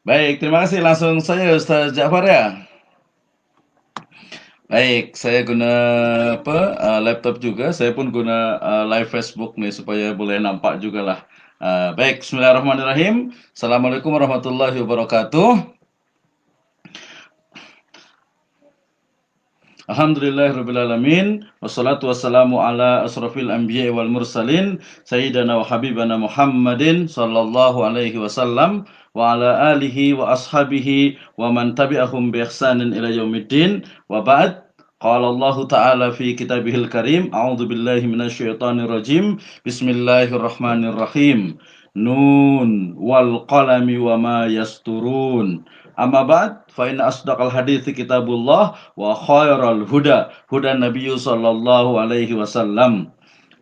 Baik, terima kasih. Langsung saja Ustaz Ja'far ya. Baik, saya guna laptop juga. Saya pun guna live Facebook nih supaya boleh nampak juga lah. Baik, Bismillahirrahmanirrahim. Assalamualaikum warahmatullahi wabarakatuh. Alhamdulillahirrabbilalamin. Wassalatu wassalamu ala asrafil anbiya wal mursalin. Sayyidina wa habibana Muhammadin sallallahu alaihi wasallam. Wa ala alihi wa ashabihi wa man tabi'ahum bi ihsanin ila yaumiddin. Wa ba'd. Qala Allah Ta'ala fi kitabihil karim. A'udzu billahi minasyaitonir rajim. Bismillahirrahmanirrahim. Nun wal qalami wa ma yasturun. Amma ba'd, fa inna asdaqal hadithi kitabullah wa khairal huda huda nabiyyu sallallahu alaihi wasallam.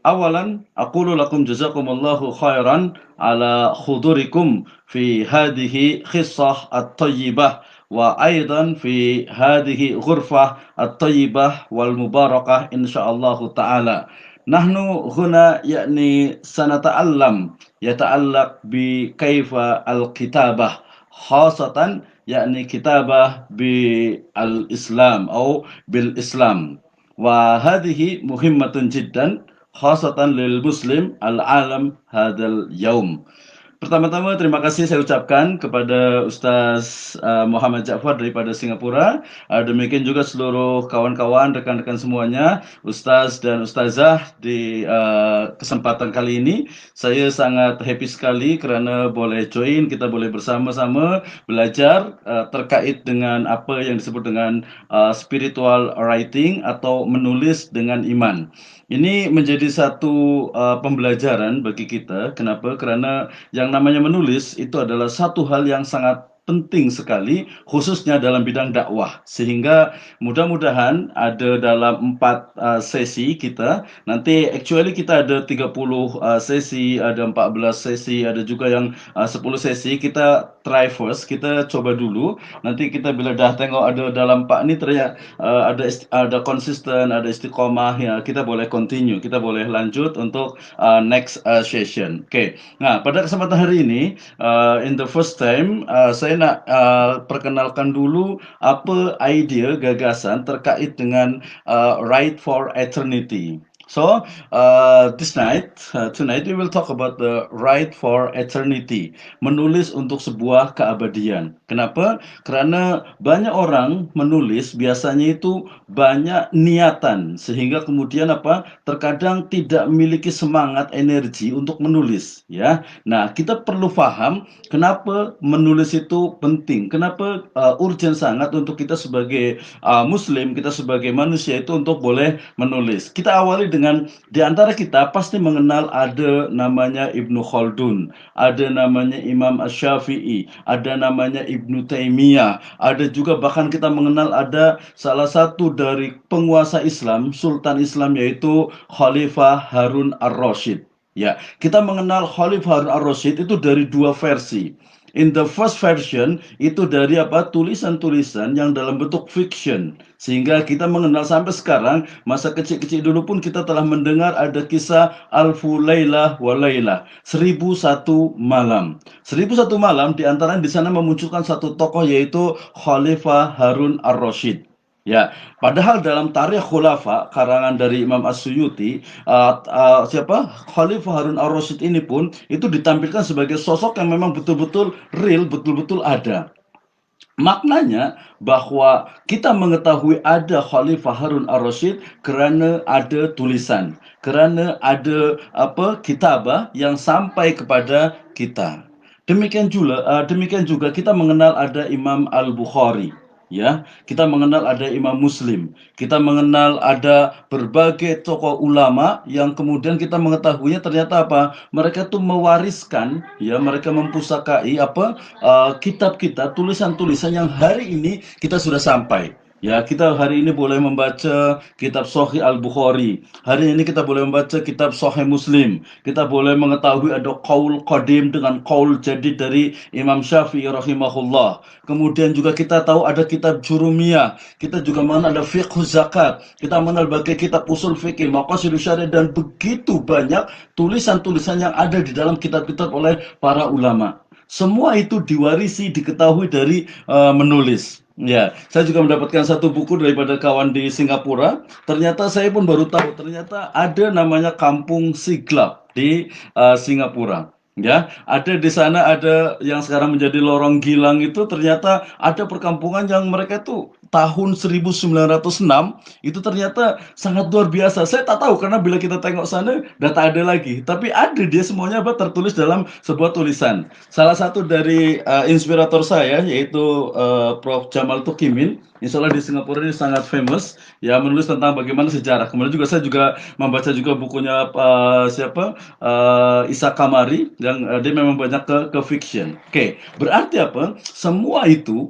Awalan aqulu lakum jazakumullahu khairan ala khudurikum fi hadhihi khissah at-tayyibah wa aidan fi hadhihi ghurfah at-tayyibah wal mubarakah insyaallah taala. Nahnu huna yakni sanata'allam yata'allaq bi kaifa al-kitabah khasatan yakni kitabah bi al-Islam atau bil Islam. Wa hadhihi muhimmatun jiddan khasatan lil muslim al-alam hadal yaum. Pertama-tama terima kasih saya ucapkan kepada Ustaz Muhammad Ja'far daripada Singapura. Demikian juga seluruh kawan-kawan, rekan-rekan semuanya, Ustaz dan Ustazah di kesempatan kali ini. Saya sangat happy sekali kerana boleh join, kita boleh bersama-sama belajar terkait dengan apa yang disebut dengan spiritual writing atau menulis dengan iman. Ini menjadi satu pembelajaran bagi kita. Kenapa? Kerana yang namanya menulis itu adalah satu hal yang sangat penting sekali, khususnya dalam bidang dakwah. Sehingga mudah-mudahan ada dalam 4 sesi kita. Nanti actually kita ada 30 sesi, ada 14 sesi, ada juga yang 10 sesi. Kita try first, kita coba dulu. Nanti kita bila dah tengok ada dalam 4 ni ternyata ada konsisten, ada istiqomah, ya kita boleh continue, kita boleh lanjut untuk next session. Okay. Nah, pada kesempatan hari ini, in the first time, saya nak perkenalkan dulu apa idea gagasan terkait dengan right for eternity. So, tonight we will talk about the right for eternity. Menulis untuk sebuah keabadian. Kenapa? Kerana banyak orang menulis biasanya itu banyak niatan sehingga kemudian terkadang tidak memiliki semangat energi untuk menulis, ya. Nah, kita perlu faham kenapa menulis itu penting. Kenapa urgent sangat untuk kita sebagai muslim, kita sebagai manusia itu untuk boleh menulis. Kita awali dengan di antara kita pasti mengenal ada namanya Ibnu Khaldun, ada namanya Imam Asy-Syafi'i, ada namanya Ibnu Taimiyah, ada juga bahkan kita mengenal ada salah satu dari penguasa Islam, Sultan Islam yaitu Khalifah Harun ar-Rasyid. Ya, kita mengenal Khalifah Harun ar-Rasyid itu dari dua versi. In the first version itu dari tulisan-tulisan yang dalam bentuk fiction, sehingga kita mengenal sampai sekarang. Masa kecil-kecil dulu pun kita telah mendengar ada kisah Alfu Lailah wa Lailah, 1001 malam. 1001 malam diantara di sana memunculkan satu tokoh yaitu Khalifah Harun ar-Rasyid. Ya, padahal dalam Tarikh Khulafa karangan dari Imam As-Suyuti, Khalifah Harun ar-Rasyid ini pun itu ditampilkan sebagai sosok yang memang betul-betul real, betul-betul ada. Maknanya bahwa kita mengetahui ada Khalifah Harun ar-Rasyid kerana ada tulisan, kerana ada kitabah yang sampai kepada kita. Demikian juga kita mengenal ada Imam Al-Bukhari. Ya, kita mengenal ada Imam Muslim, kita mengenal ada berbagai tokoh ulama yang kemudian kita mengetahuinya ternyata mereka tuh mewariskan, ya, mereka mempusakai kitab-kitab, tulisan-tulisan yang hari ini kita sudah sampai. Ya, kita hari ini boleh membaca kitab Sahih Al-Bukhari. Hari ini kita boleh membaca kitab Sahih Muslim. Kita boleh mengetahui ada qaul qadim dengan qaul jadid dari Imam Syafi'i rahimahullah. Kemudian juga kita tahu ada kitab Jurumiyah. Kita juga mengenal ada fiqh zakat. Kita mengenal bagai kitab usul fikih, maqasidus syariah, dan begitu banyak tulisan-tulisan yang ada di dalam kitab-kitab oleh para ulama. Semua itu diwarisi, diketahui dari menulis. Ya, saya juga mendapatkan satu buku daripada kawan di Singapura. Ternyata saya pun baru tahu, ternyata ada namanya Kampung Siglap di Singapura. Ya, ada di sana, ada yang sekarang menjadi Lorong Gilang itu, ternyata ada perkampungan yang mereka itu tahun 1906 itu ternyata sangat luar biasa. Saya tak tahu karena bila kita tengok sana udah tak ada lagi. Tapi ada, dia semuanya tertulis dalam sebuah tulisan. Salah satu dari inspirator saya yaitu Prof. Jamal Tukimin. Insya Allah di Singapura ini sangat famous ya, menulis tentang bagaimana sejarah. Kemudian juga saya juga membaca juga bukunya siapa Isa Kamari yang dia memang banyak ke fiction. Oke, berarti apa? Semua itu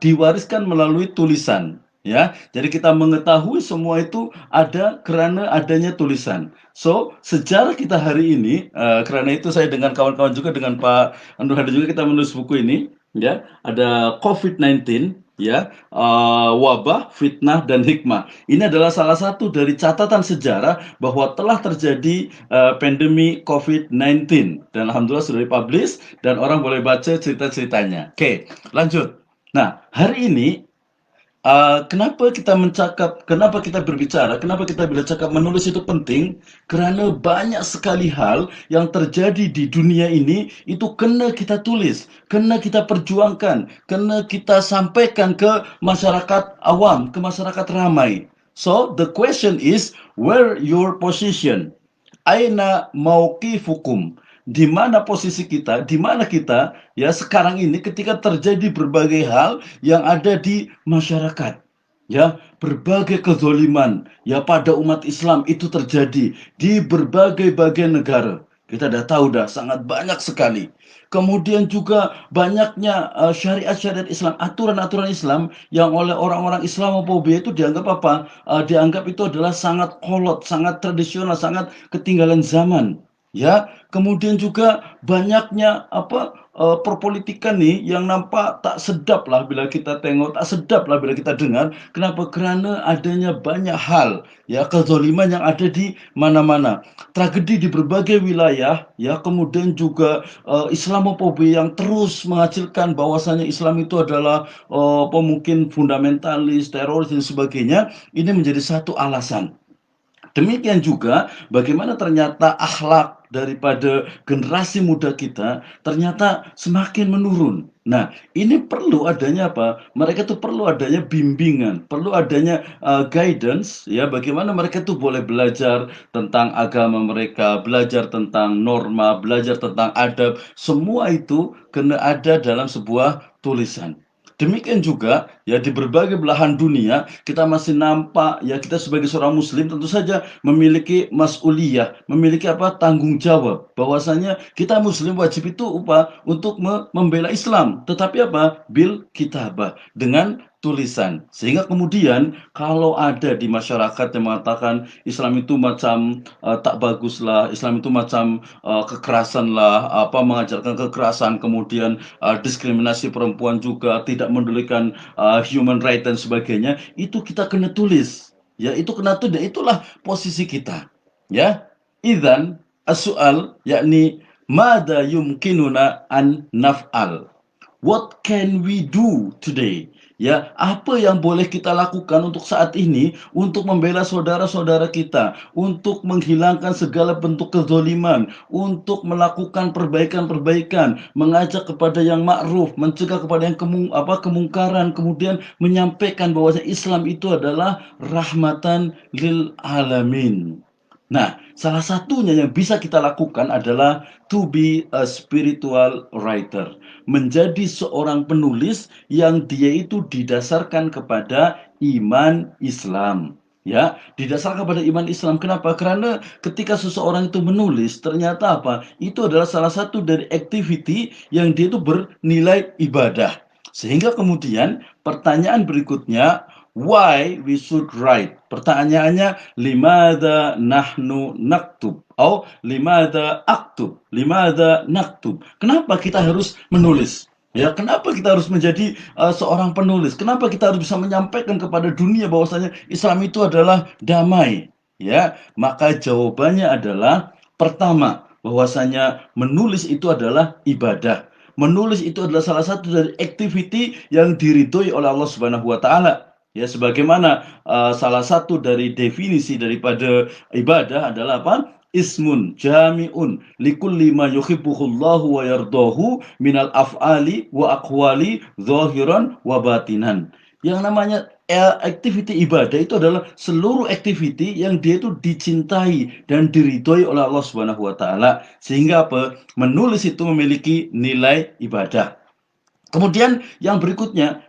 diwariskan melalui tulisan. Ya, jadi kita mengetahui semua itu ada karena adanya tulisan. So, sejarah kita hari ini, karena itu saya dengan kawan-kawan juga, dengan Pak Nur Hadi juga, kita menulis buku ini, ya, ada COVID-19, ya, wabah, fitnah, dan hikmah. Ini adalah salah satu dari catatan sejarah bahwa telah terjadi pandemi COVID-19, dan alhamdulillah sudah dipublish dan orang boleh baca cerita-ceritanya. Oke, lanjut. Nah, hari ini kenapa kita berbicara, kenapa kita bila cakap menulis itu penting? Kerana banyak sekali hal yang terjadi di dunia ini itu kena kita tulis, kena kita perjuangkan, kena kita sampaikan ke masyarakat awam, ke masyarakat ramai. So the question is, where your position? Aina mauqifukum? Di mana posisi kita, di mana kita ya sekarang ini ketika terjadi berbagai hal yang ada di masyarakat. Ya, berbagai kezoliman ya pada umat Islam itu terjadi di berbagai bagian negara. Kita dah tahu dah sangat banyak sekali. Kemudian juga banyaknya syariat-syariat Islam, aturan-aturan Islam yang oleh orang-orang Islamofobia itu dianggap apa? Dianggap itu adalah sangat kolot, sangat tradisional, sangat ketinggalan zaman. Ya, kemudian juga banyaknya perpolitikan nih yang nampak tak sedap lah bila kita tengok, tak sedap lah bila kita dengar. Kenapa? Kerana adanya banyak hal ya, kezoliman yang ada di mana-mana. Tragedi di berbagai wilayah ya, kemudian juga Islamofobia yang terus menghasilkan bahwasanya Islam itu adalah mungkin fundamentalis, teroris dan sebagainya. Ini menjadi satu alasan. Demikian juga bagaimana ternyata akhlak daripada generasi muda kita ternyata semakin menurun. Nah, ini perlu adanya apa? Mereka tuh perlu adanya bimbingan, perlu adanya guidance ya, bagaimana mereka tuh boleh belajar tentang agama mereka, belajar tentang norma, belajar tentang adab. Semua itu kena ada dalam sebuah tulisan. Demikian juga ya di berbagai belahan dunia kita masih nampak ya, kita sebagai seorang muslim tentu saja memiliki mas'uliyah, memiliki tanggung jawab bahwasanya kita muslim wajib itu untuk membela Islam, tetapi bil kitabah, dengan tulisan. Sehingga kemudian kalau ada di masyarakat yang mengatakan Islam itu macam tak bagus lah, Islam itu macam kekerasan lah, mengajarkan kekerasan, kemudian diskriminasi perempuan juga, tidak mendulikan human right dan sebagainya, itu kita kena tulis. Ya, itu kena tulis, dan itulah posisi kita. Ya, idzan as-su'al yakni mada yumkinuna an naf'al? What can we do today? Ya, apa yang boleh kita lakukan untuk saat ini untuk membela saudara-saudara kita, untuk menghilangkan segala bentuk kezoliman, untuk melakukan perbaikan-perbaikan, mengajak kepada yang ma'ruf, mencegah kepada yang kemungkaran, kemudian menyampaikan bahwa Islam itu adalah rahmatan lil alamin. Nah, salah satunya yang bisa kita lakukan adalah to be a spiritual writer, menjadi seorang penulis yang dia itu didasarkan kepada iman Islam. Ya, didasarkan kepada iman Islam. Kenapa? Karena ketika seseorang itu menulis, ternyata itu adalah salah satu dari activity yang dia itu bernilai ibadah. Sehingga kemudian pertanyaan berikutnya, why we should write? Pertanyaannya, limada nahnu naktub? Atau limada aktub? Limada naktub? Kenapa kita harus menulis? Ya, kenapa kita harus menjadi seorang penulis? Kenapa kita harus bisa menyampaikan kepada dunia bahwasanya Islam itu adalah damai? Ya, maka jawabannya adalah pertama, bahwasanya menulis itu adalah ibadah. menulis itu adalah salah satu dari activity yang diridhoi oleh Allah Subhanahu wa taala. Ya, sebagaimana salah satu dari definisi daripada ibadah adalah apa? Ismun jami'un likulli ma yuhibbuhullahu wa yardahu minal af'ali wa aqwali zahiran wa batinan. Yang namanya activity ibadah itu adalah seluruh activity yang dia itu dicintai dan diridhoi oleh Allah Subhanahu wa taala. Sehingga apa? Menulis itu memiliki nilai ibadah. Kemudian yang berikutnya,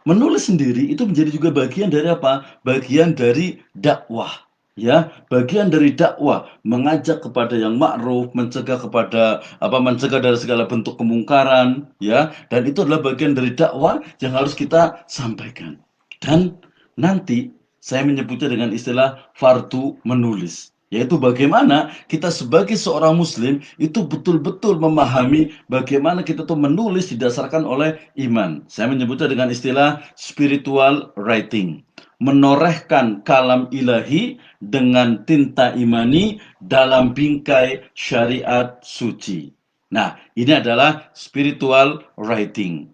menulis sendiri itu menjadi juga bagian dari apa? Bagian dari dakwah. Ya, bagian dari dakwah, mengajak kepada yang ma'ruf, mencegah kepada mencegah dari segala bentuk kemungkaran, ya. Dan itu adalah bagian dari dakwah yang harus kita sampaikan. Dan nanti saya menyebutnya dengan istilah fardu menulis. Yaitu bagaimana kita sebagai seorang muslim itu betul-betul memahami bagaimana kita tuh menulis didasarkan oleh iman. Saya menyebutnya dengan istilah spiritual writing. Menorehkan kalam ilahi dengan tinta imani dalam bingkai syariat suci. Nah, ini adalah spiritual writing.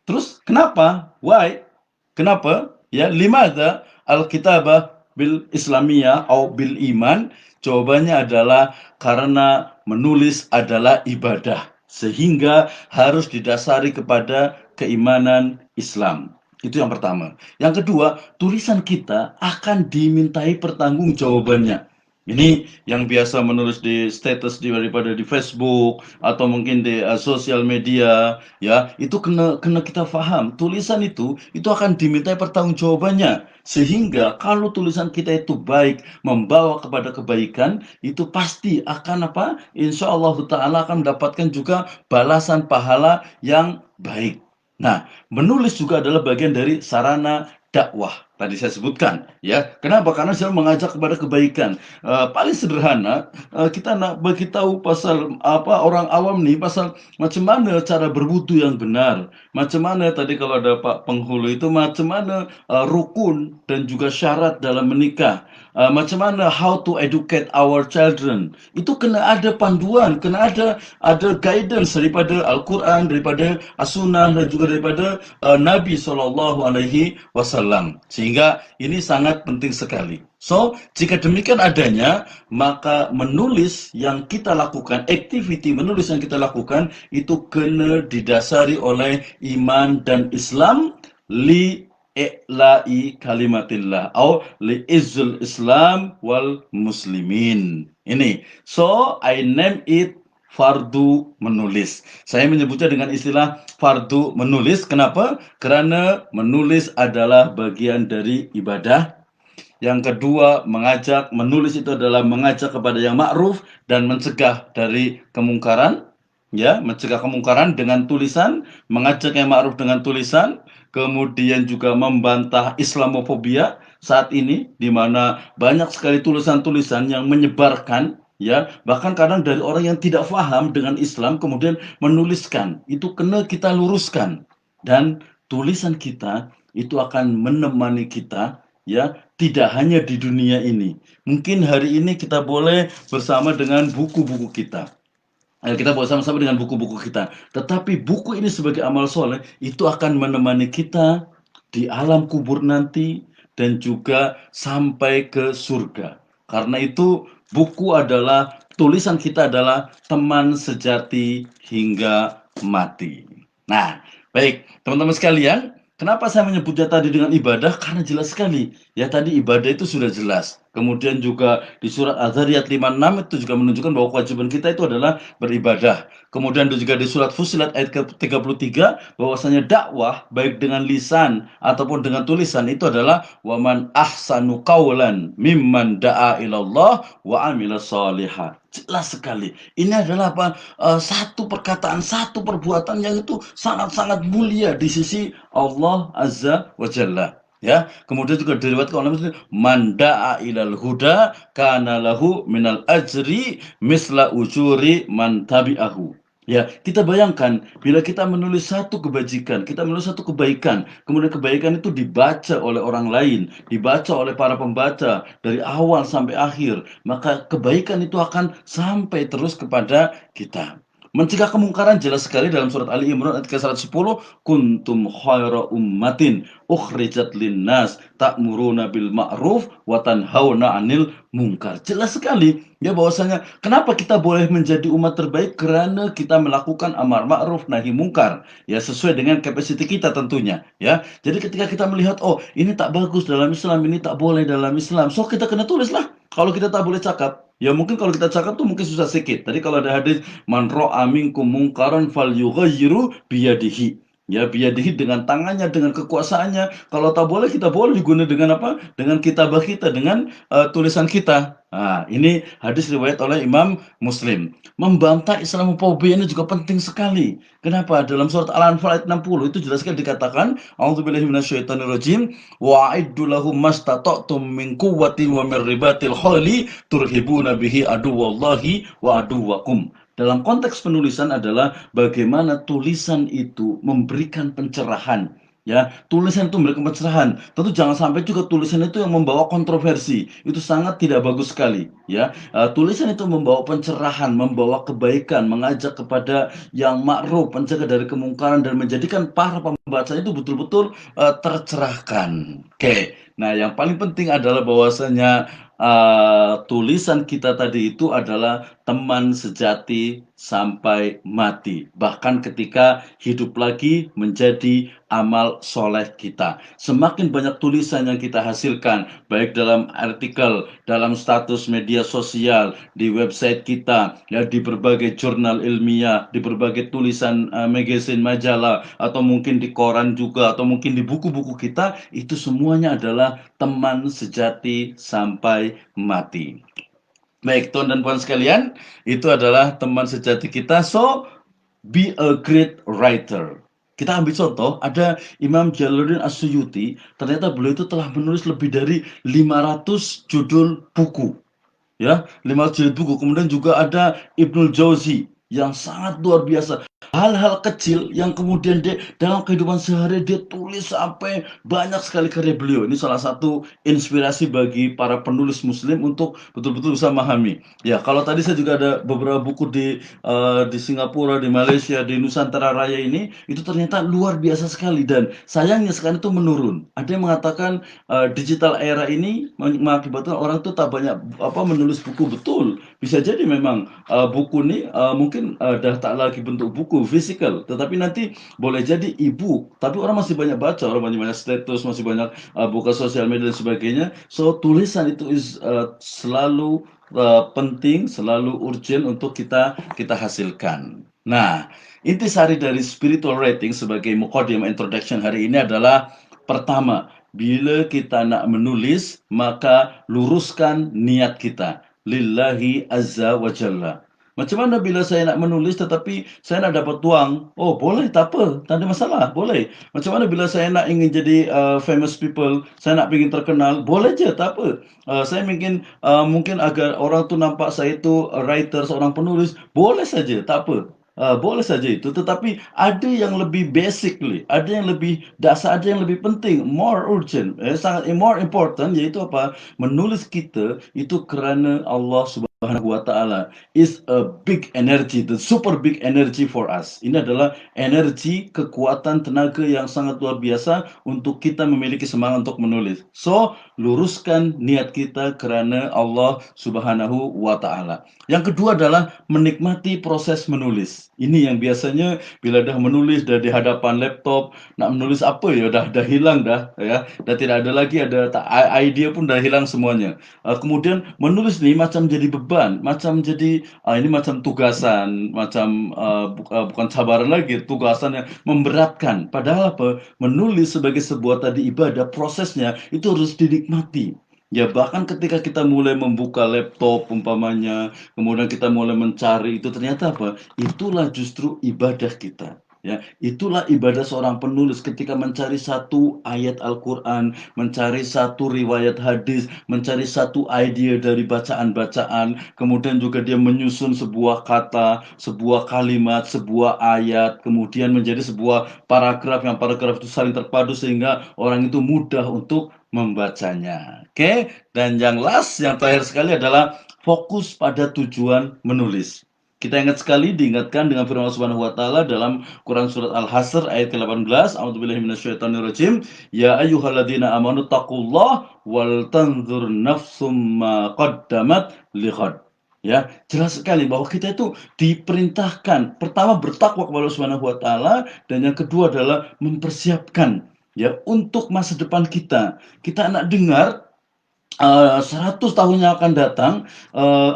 Terus kenapa? Why? Kenapa? Ya, limada al-kitabah bil islamiyah atau bil iman? Jawabannya adalah karena menulis adalah ibadah, sehingga harus didasari kepada keimanan Islam. Itu yang pertama. Yang kedua, tulisan kita akan dimintai pertanggungjawabannya. Ini yang biasa menulis di status daripada di Facebook atau mungkin di sosial media, ya, itu kena kita paham. Tulisan itu akan dimintai pertanggungjawabannya. Sehingga kalau tulisan kita itu baik, membawa kepada kebaikan, itu pasti akan apa? Insya Allah Ta'ala akan mendapatkan juga balasan pahala yang baik. Nah, menulis juga adalah bagian dari sarana dakwah. Tadi saya sebutkan, ya. Kenapa? Karena saya mengajak kepada kebaikan. Paling sederhana, kita nak bagi tahu pasal orang awam nih, pasal macam mana cara berwudu yang benar. Macam mana tadi kalau ada Pak Penghulu itu macam mana rukun dan juga syarat dalam menikah. Macam mana how to educate our children. Itu kena ada panduan, kena ada guidance daripada Al-Quran, daripada As-Sunnah dan juga daripada Nabi SAW. Sehingga ini sangat penting sekali. So, jika demikian adanya, maka menulis yang kita lakukan, activity menulis yang kita lakukan, itu kena didasari oleh iman dan Islam li i'la'i kalimatillah atau li izzul Islam wal muslimin. Ini. So, I name it fardu menulis. Saya menyebutnya dengan istilah fardu menulis. Kenapa? Karena menulis adalah bagian dari ibadah. Yang kedua, menulis itu adalah mengajak kepada yang ma'ruf dan mencegah dari kemungkaran. Ya, mencegah kemungkaran dengan tulisan, mengajak yang ma'ruf dengan tulisan, kemudian juga membantah Islamofobia saat ini, di mana banyak sekali tulisan-tulisan yang menyebarkan, ya, bahkan kadang dari orang yang tidak paham dengan Islam, kemudian menuliskan, itu kena kita luruskan. Dan tulisan kita itu akan menemani kita, ya, tidak hanya di dunia ini. Mungkin hari ini kita boleh bersama dengan buku-buku kita. Kita boleh sama-sama dengan buku-buku kita. Tetapi buku ini sebagai amal soleh, itu akan menemani kita di alam kubur nanti dan juga sampai ke surga. Karena itu buku adalah, tulisan kita adalah teman sejati hingga mati. Nah, baik teman-teman sekalian, kenapa saya menyebutnya tadi dengan ibadah? Karena jelas sekali. Ya, tadi ibadah itu sudah jelas. Kemudian juga di surat Az-Zariyat 56 itu juga menunjukkan bahwa kewajiban kita itu adalah beribadah. Kemudian juga di surat Fussilat ayat ke-33 bahwasanya dakwah baik dengan lisan ataupun dengan tulisan itu adalah waman ahsanu qaulan mimman da'a ilallah wa amila sholihan. Jelas sekali. Ini adalah satu perkataan, satu perbuatan yang itu sangat-sangat mulia di sisi Allah Azza wa Jalla. Ya, kemudian juga diriwayatkan oleh Muslim, man da'a ilal huda kana lahu minal ajri misla ujuri man tabi'ahu. Ya, kita bayangkan bila kita menulis satu kebajikan, kita menulis satu kebaikan, kemudian kebaikan itu dibaca oleh orang lain, dibaca oleh para pembaca dari awal sampai akhir, maka kebaikan itu akan sampai terus kepada kita. Mencegah kemungkaran jelas sekali dalam surat Ali Imran ayat ke-110, kuntum khaira ummatin ukhrijat linnas ta'muruna bil ma'ruf wa tanhauna 'anil munkar. Jelas sekali ya bahwasanya kenapa kita boleh menjadi umat terbaik, karena kita melakukan amar ma'ruf nahi mungkar ya, sesuai dengan kapasiti kita tentunya ya. Jadi ketika kita melihat oh ini tak bagus dalam Islam, ini tak boleh dalam Islam, so kita kena tulislah. Kalau kita tak boleh cakap, ya mungkin kalau kita cakap tuh mungkin susah sedikit. Tadi kalau ada hadis man ra'a minkum mungkaran falyughayyiru biyadihi. Ya biyadihi dengan tangannya, dengan kekuasaannya. Kalau tak boleh, kita boleh digunakan dengan apa? Dengan kitabah kita, dengan tulisan kita. Nah, ini hadis riwayat oleh Imam Muslim. Membantah Islamofobia ini juga penting sekali. Kenapa? Dalam surat Al-Anfal ayat 60 itu jelas sekali dikatakan, A'udzubillahi minasyaitonirrajim, wa'iddu lahum mastata'tum min quwwatin wa min ribatil khali turhibuna bihi aduwallahi wa aduwakum. Dalam konteks penulisan adalah bagaimana tulisan itu memberikan pencerahan. Ya, tulisan itu memberikan pencerahan. Tentu jangan sampai juga tulisan itu yang membawa kontroversi. Itu sangat tidak bagus sekali. Ya, tulisan itu membawa pencerahan, membawa kebaikan, mengajak kepada yang ma'ruf, mencegah dari kemungkaran dan menjadikan para pembacanya itu betul-betul tercerahkan. Oke. Nah, yang paling penting adalah bahwasanya tulisan kita tadi itu adalah teman sejati sampai mati. Bahkan ketika hidup lagi menjadi amal soleh kita. Semakin banyak tulisan yang kita hasilkan, baik dalam artikel, dalam status media sosial, di website kita, ya di berbagai jurnal ilmiah, di berbagai tulisan magazine, majalah, atau mungkin di koran juga, atau mungkin di buku-buku kita, itu semuanya adalah teman sejati sampai mati. Baik, tuan dan puan sekalian, itu adalah teman sejati kita. So, be a great writer. Kita ambil contoh, ada Imam Jalaluddin As-Suyuti, ternyata beliau itu telah menulis lebih dari 500 judul buku. Ya, 500 judul buku. Kemudian juga ada Ibnul Jauzi yang sangat luar biasa. Hal-hal kecil yang kemudian dia dalam kehidupan sehari dia tulis sampai banyak sekali karya beliau. Ini salah satu inspirasi bagi para penulis muslim untuk betul-betul bisa memahami. Ya, kalau tadi saya juga ada beberapa buku di Singapura, di Malaysia, di Nusantara Raya ini, itu ternyata luar biasa sekali dan sayangnya sekarang itu menurun. Ada yang mengatakan digital era ini mengakibatkan orang tuh tak banyak menulis buku. Betul, bisa jadi memang buku ini mungkin dah tak lagi bentuk buku fisikal, tetapi nanti boleh jadi e-book. Tapi orang masih banyak baca, orang banyak status, masih banyak buka sosial media dan sebagainya. So tulisan itu selalu penting, selalu urgent untuk kita hasilkan. Nah, intisari dari spiritual writing sebagai muqaddimah introduction hari ini adalah pertama, bila kita nak menulis, maka luruskan niat kita. Lillahi azza wa jalla. Macam mana bila saya nak menulis tetapi saya nak dapat uang? Oh, boleh, tak apa, tak ada masalah, boleh. Macam mana bila saya nak ingin jadi famous people, saya nak ingin terkenal, boleh je, tak apa. Saya mungkin agar orang tu nampak saya itu writer, seorang penulis, boleh saja, tak apa. Boleh saja itu, tetapi ada yang lebih basically, ada yang lebih dasar, ada yang lebih penting, more urgent, sangat more important, yaitu apa? Menulis kita itu kerana Allah Subhanahu wa taala is a big energy, the super big energy for us. Ini adalah energi, kekuatan, tenaga yang sangat luar biasa untuk kita memiliki semangat untuk menulis. So, luruskan niat kita kerana Allah Subhanahu wa taala. Yang kedua adalah menikmati proses menulis. Ini yang biasanya bila dah menulis, dah di hadapan laptop, nak menulis apa ya, dah hilang dah ya. Dah tidak ada lagi, idea pun dah hilang semuanya. Kemudian menulis ni macam jadi beban, macam jadi ini macam tugasan, macam bukan cabaran lagi, tugasan yang memberatkan. Padahal apa? Menulis sebagai sebuah tadi ibadah, prosesnya itu harus dinikmati. Ya bahkan ketika kita mulai membuka laptop umpamanya, kemudian kita mulai mencari itu ternyata apa? Itulah justru ibadah kita. Ya, itulah ibadah seorang penulis ketika mencari satu ayat Al-Quran, mencari satu riwayat hadis, mencari satu ide dari bacaan-bacaan, kemudian juga dia menyusun sebuah kata, sebuah kalimat, sebuah ayat, kemudian menjadi sebuah paragraf yang paragraf itu saling terpadu sehingga orang itu mudah untuk membacanya. Oke, dan yang terakhir sekali adalah fokus pada tujuan menulis. Kita ingat sekali diingatkan dengan firman Allah Subhanahu wa taala dalam Quran surat Al-Hasr ayat ke-18, A'udzubillahi minasyaitonirrajim, ya ayyuhalladzina amanu taqullaha wal tanzur nafsum ma qaddamat lighad. Ya, jelas sekali bahwa kita itu diperintahkan pertama bertakwa kepada Allah Subhanahu wa taala dan yang kedua adalah mempersiapkan ya untuk masa depan kita. Kita nak dengar 100 tahun yang akan datang,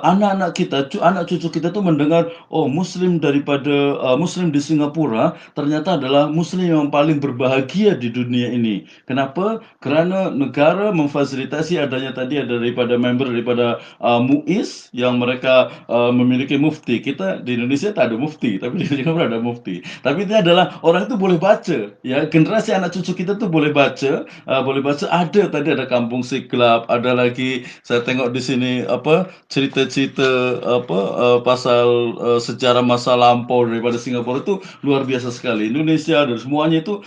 anak-anak kita, anak cucu kita tuh mendengar, oh muslim daripada muslim di Singapura ternyata adalah muslim yang paling berbahagia di dunia ini. Kenapa? Kerana negara memfasilitasi adanya tadi ada daripada member daripada MUIS yang mereka memiliki mufti. Kita di Indonesia tak ada mufti, tapi di Singapura ada mufti. Tapi itu adalah orang itu boleh baca, ya generasi anak cucu kita tuh boleh baca ada tadi ada Kampung Siglap, ada lagi saya tengok di sini apa cerita-cerita apa pasal sejarah masa lampau daripada Singapura itu luar biasa sekali. Indonesia dan semuanya itu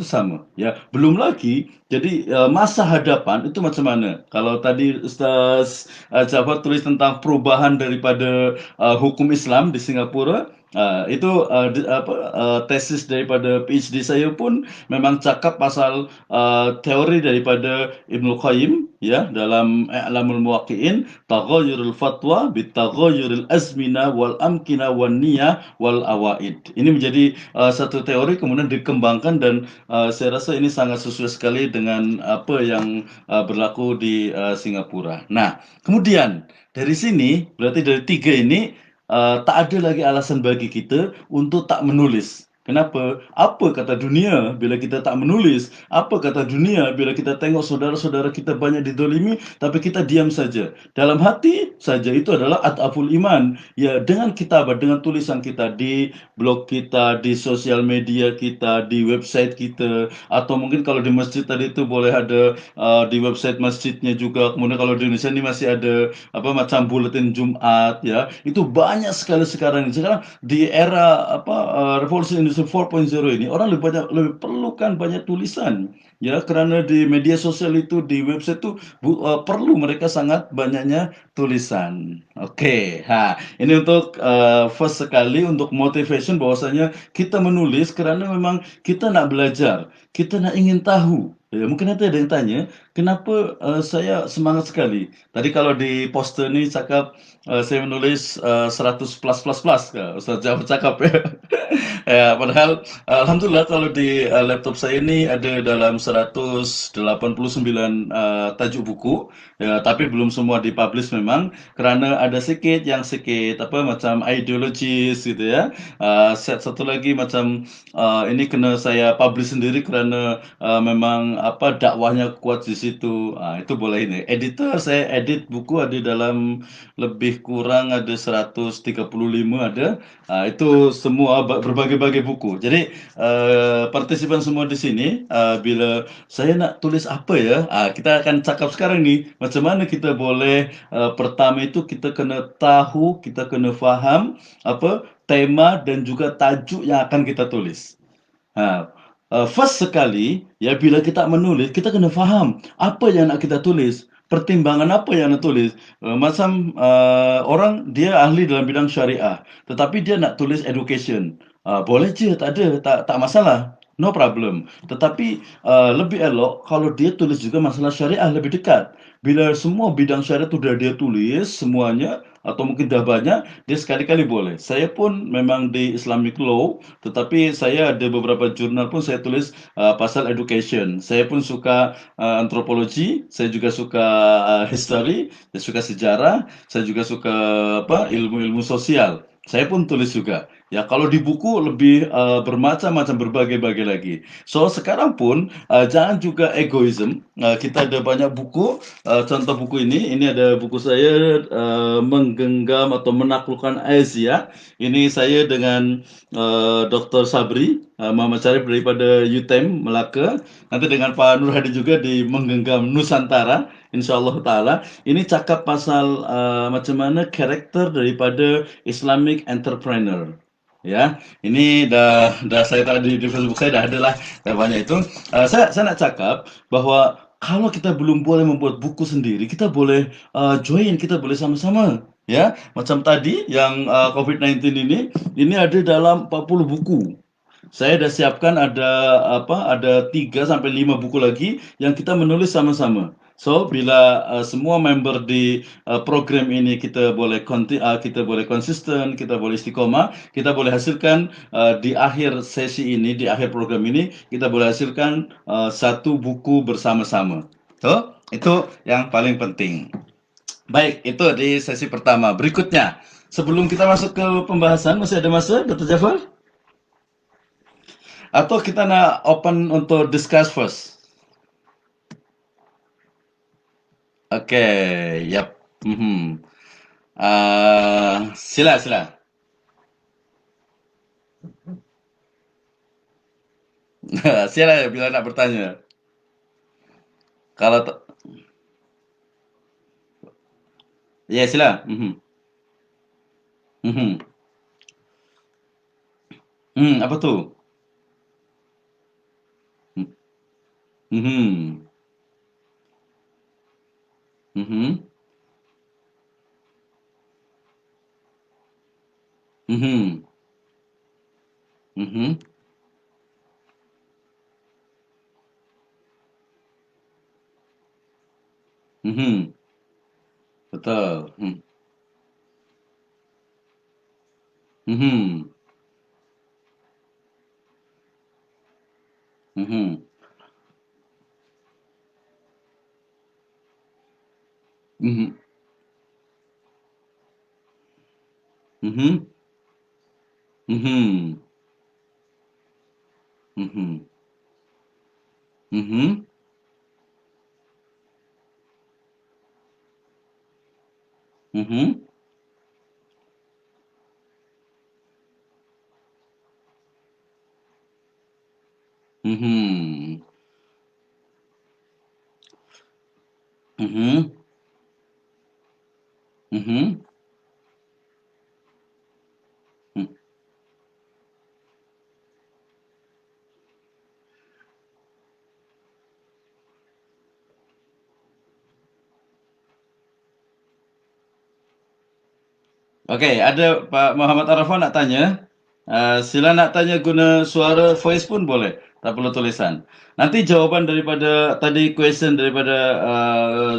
sama ya. Belum lagi jadi masa hadapan itu macam mana? Kalau tadi Ustaz Jafar tulis tentang perubahan daripada hukum Islam di Singapura, itu tesis daripada PhD saya pun memang cakap pasal teori daripada Ibnu Qayyim ya dalam I'lamul Muwaqqi'in, taghayyurul fatwa bitaghayyuril azmina wal amkina wan niyah wal awaid. Ini menjadi satu teori kemudian dikembangkan dan saya rasa ini sangat sesuai sekali dengan apa yang berlaku di Singapura. Nah, kemudian dari sini berarti dari tiga ini tak ada lagi alasan bagi kita untuk tak menulis. Kenapa? Apa kata dunia bila kita tak menulis? Apa kata dunia bila kita tengok saudara-saudara kita banyak didolimi tapi kita diam saja? Dalam hati saja itu adalah adaful iman. Ya, dengan kitabah, dengan tulisan kita di blog kita, di sosial media kita, di website kita, atau mungkin kalau di masjid tadi itu boleh ada di website masjidnya juga. Kemudian kalau di Indonesia ini masih ada apa macam buletin Jumat ya. Itu banyak sekali sekarang ini. Sekarang di era apa revolusi industri 4.0 ini orang lebih perlukan banyak tulisan ya kerana di media sosial itu di website itu perlu mereka sangat banyaknya tulisan. Oke, ini untuk first sekali untuk motivation bahwasanya kita menulis kerana memang kita nak belajar, kita nak ingin tahu. Ya, mungkin nanti ada yang tanya, kenapa saya semangat sekali? Tadi kalau di poster ni cakap saya menulis 100 plus plus plus, Ustaz Jafar cakap ya. Ya, padahal alhamdulillah kalau di laptop saya ini ada dalam 189 tajuk buku, ya, tapi belum semua dipublish memang kerana ada sedikit apa macam ideologis gitu ya. Set satu lagi macam ini kena saya publish sendiri kerana memang apa dakwahnya kuat di situ. Itu boleh ini. Editor saya edit buku ada dalam lebih kurang ada 135 ada. Itu semua berbagai-bagai buku. Jadi partisipan semua di sini bila saya nak tulis apa ya, kita akan cakap sekarang ni macam mana kita boleh pertama itu kita kena tahu, kita kena faham apa tema dan juga tajuk yang akan kita tulis. First sekali ya bila kita menulis kita kena faham apa yang nak kita tulis. Pertimbangan apa yang nak tulis? Macam orang dia ahli dalam bidang syariah, tetapi dia nak tulis education. Boleh je, tak ada, tak masalah. No problem. Tetapi lebih elok kalau dia tulis juga masalah syariah lebih dekat. Bila semua bidang syariah tu dah dia tulis semuanya atau mungkin dah banyak, dia sekali-kali boleh. Saya pun memang di Islamic Law, tetapi saya ada beberapa jurnal pun saya tulis pasal education. Saya pun suka antropologi, saya juga suka history, saya suka sejarah, saya juga suka apa ilmu-ilmu sosial. Saya pun tulis juga. Ya, kalau di buku lebih bermacam-macam berbagai-bagai lagi. So sekarang pun jangan juga egoism. Kita ada banyak buku. Contoh buku ini ada buku saya menggenggam atau menaklukkan Asia. Ini saya dengan Dr. Sabri Muhammad Syarif daripada UTM Melaka. Nanti dengan Pak Nur Hadi juga di menggenggam Nusantara. InsyaAllah Ta'ala. Ini cakap pasal macam mana karakter daripada Islamic entrepreneur. Ya, ini dah saya tadi di Facebook saya dah ada lah, dah banyak itu. Saya nak cakap bahwa kalau kita belum boleh membuat buku sendiri, kita boleh join, kita boleh sama-sama. Ya, macam tadi yang COVID-19 ini ada dalam 40 buku. Saya dah siapkan ada ada 3 sampai 5 buku lagi yang kita menulis sama-sama. So, bila semua member di program ini kita boleh konsisten, kita boleh istiqomah, kita boleh hasilkan di akhir sesi ini, di akhir program ini, kita boleh hasilkan satu buku bersama-sama. So, itu yang paling penting. Baik, itu di sesi pertama. Berikutnya, sebelum kita masuk ke pembahasan, masih ada masa, Dr. Jafar? Atau kita nak open untuk discuss first? Oke, yap. Mhm. Sila, sila. Sila bila nak bertanya. Kalau ya sila. Mhm. Mhm. Apa tu? Mhm. Mhm. Mhm. Mhm. Mhm. Betul. Mhm. Mhm. Mhm. Mhm. Mhm. Mhm. Mhm. Mhm. Mhm. Mhm. Mhm. Mhm. Oke, ada Pak Muhammad Arafah nak tanya. Sila nak tanya guna suara voice pun boleh, tak perlu tulisan. Nanti jawapan daripada tadi question daripada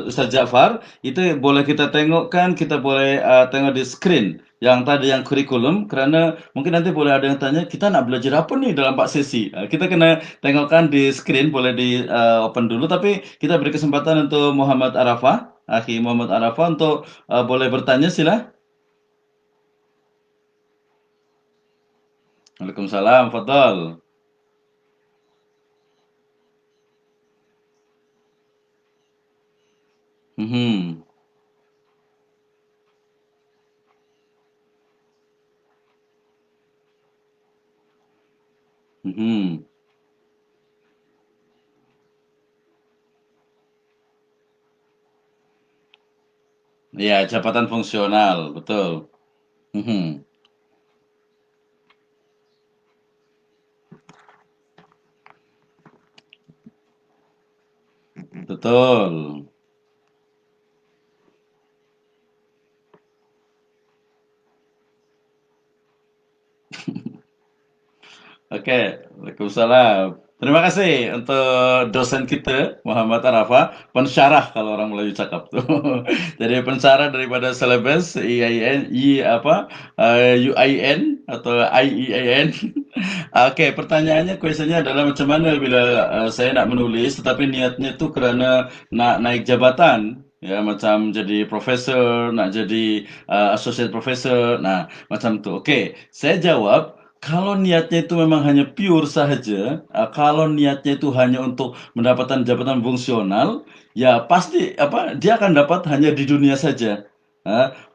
Ustaz Jaafar itu boleh kita tengokkan, kita boleh tengok di screen yang tadi yang kurikulum kerana mungkin nanti boleh ada yang tanya kita nak belajar apa nih dalam 4 sesi. Kita kena tengokkan di screen boleh di open dulu tapi kita beri kesempatan untuk Muhammad Arafah, Akhi Muhammad Arafah untuk boleh bertanya sila. Waalaikumsalam, fadhal. Mhm, mhm. Iya, jabatan fungsional, betul. Mhm, betul. Oke, Waalaikumsalam. Terima kasih untuk dosen kita, Muhammad Arafah, pensyarah kalau orang Melayu cakap tuh. Jadi pensyarah daripada silabus IAIN, UIN atau IEAN. Oke, pertanyaannya, kuesionya adalah macam mana bila saya nak menulis, tetapi niatnya tuh kerana nak naik jabatan, ya macam jadi profesor, nak jadi associate professor, nah macam tuh. Oke, saya jawab. Kalau niatnya itu memang hanya pure sahaja, kalau niatnya itu hanya untuk mendapatkan jabatan fungsional, ya pasti dia akan dapat hanya di dunia saja.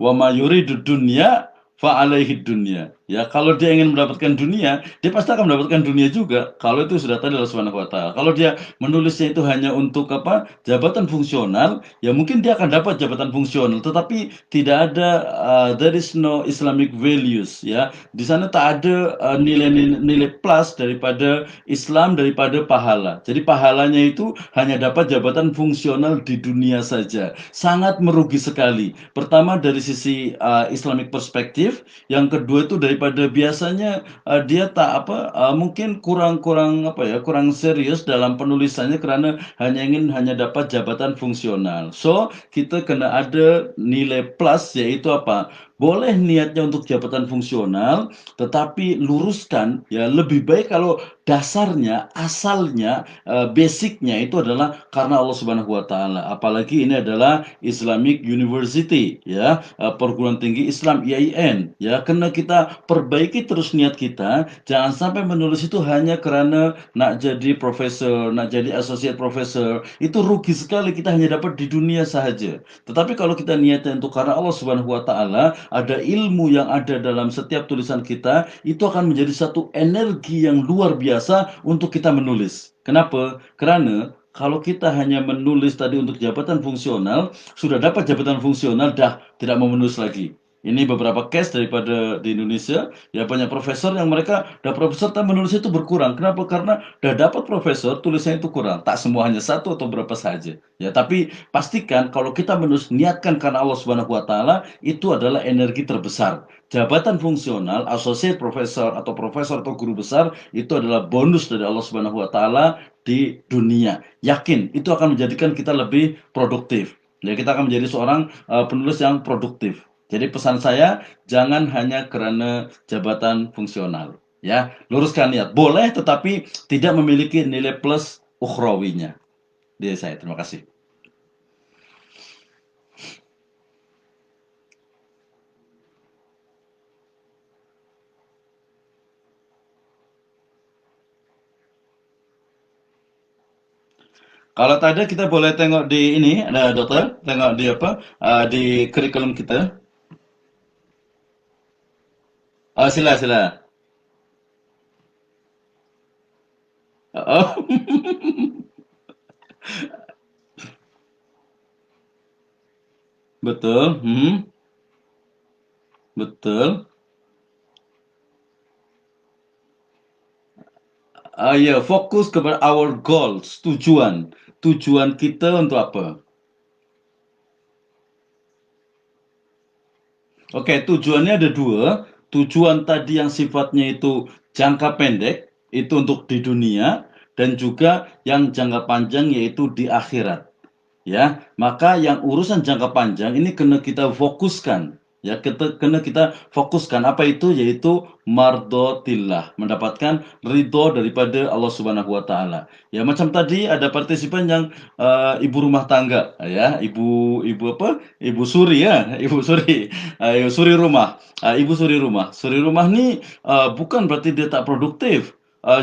Wa ma yuridu dunya fa alaihi dunya. Ya, kalau dia ingin mendapatkan dunia, dia pasti akan mendapatkan dunia juga. Kalau itu sudah tadi Allah Subhanahu wa taala. Kalau dia menulisnya itu hanya untuk apa? Jabatan fungsional, ya mungkin dia akan dapat jabatan fungsional, tetapi tidak ada there is no Islamic values ya. Di sana tak ada nilai-nilai plus daripada Islam, daripada pahala. Jadi pahalanya itu hanya dapat jabatan fungsional di dunia saja. Sangat merugi sekali. Pertama dari sisi Islamic perspektif, yang kedua itu daripada biasanya dia tak apa mungkin kurang-kurang apa ya, kurang serius dalam penulisannya karena hanya dapat jabatan fungsional. So, kita kena ada nilai plus yaitu apa? Boleh niatnya untuk jabatan fungsional, tetapi luruskan ya lebih baik kalau dasarnya, asalnya, basicnya itu adalah karena Allah Subhanahu wa taala. Apalagi ini adalah Islamic University ya, perguruan tinggi Islam IAIN ya. Karena kita perbaiki terus niat kita, jangan sampai menulis itu hanya karena nak jadi profesor, nak jadi associate professor. Itu rugi sekali, kita hanya dapat di dunia saja. Tetapi kalau kita niatnya untuk karena Allah Subhanahu wa taala, ada ilmu yang ada dalam setiap tulisan kita, itu akan menjadi satu energi yang luar biasa untuk kita menulis. Kenapa? Karena kalau kita hanya menulis tadi untuk jabatan fungsional, sudah dapat jabatan fungsional, dah tidak mau menulis lagi. Ini beberapa case daripada di Indonesia, ya banyak profesor yang mereka dah profesor tapi menulis itu berkurang. Kenapa? Karena dah dapat profesor, tulisannya itu kurang. Tak semua hanya satu atau berapa saja. Ya, tapi pastikan kalau kita menulis niatkan karena Allah Subhanahu wa taala, itu adalah energi terbesar. Jabatan fungsional, associate profesor atau profesor atau guru besar itu adalah bonus dari Allah Subhanahu wa taala di dunia. Yakin itu akan menjadikan kita lebih produktif. Ya, kita akan menjadi seorang penulis yang produktif. Jadi pesan saya jangan hanya karena jabatan fungsional. Ya, luruskan niat. Boleh tetapi tidak memiliki nilai plus ukhrawinya. Dia saya. Terima kasih. Kalau tadi kita boleh tengok di ini, ada dokter, tengok di apa, di kurikulum kita. Sila, sila. Oh, betul. Betul. Ya, fokus kepada our goals, tujuan. Tujuan kita untuk apa? Oke, tujuannya ada dua. Tujuan tadi yang sifatnya itu jangka pendek, itu untuk di dunia, dan juga yang jangka panjang yaitu di akhirat. Ya, maka yang urusan jangka panjang ini kena kita fokuskan. Ya, kena kita fokuskan apa itu yaitu mardotillah, mendapatkan ridho daripada Allah Subhanahu wa taala. Ya, macam tadi ada partisipan yang ibu rumah tangga ya, ibu apa? Ibu suri ya, ibu suri. Ibu suri rumah. Ibu suri rumah. Suri rumah ni bukan berarti dia tak produktif.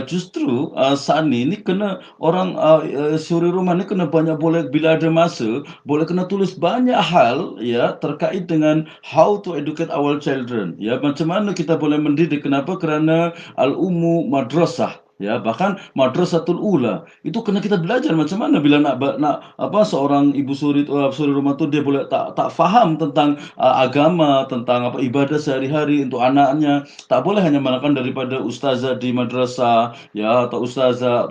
Justru saat ini kena orang suri rumah ni kena banyak boleh bila ada masa boleh kena tulis banyak hal ya terkait dengan how to educate our children ya macam mana kita boleh mendidik. Kenapa? Kerana al-ummu madrasah ya, bahkan madrasatul ula itu kena kita belajar macam mana bila nak apa seorang ibu suri rumah tu dia boleh tak faham tentang agama, tentang apa ibadah sehari-hari untuk anaknya. Tak boleh hanya mengandalkan daripada ustazah di madrasah ya atau ustazah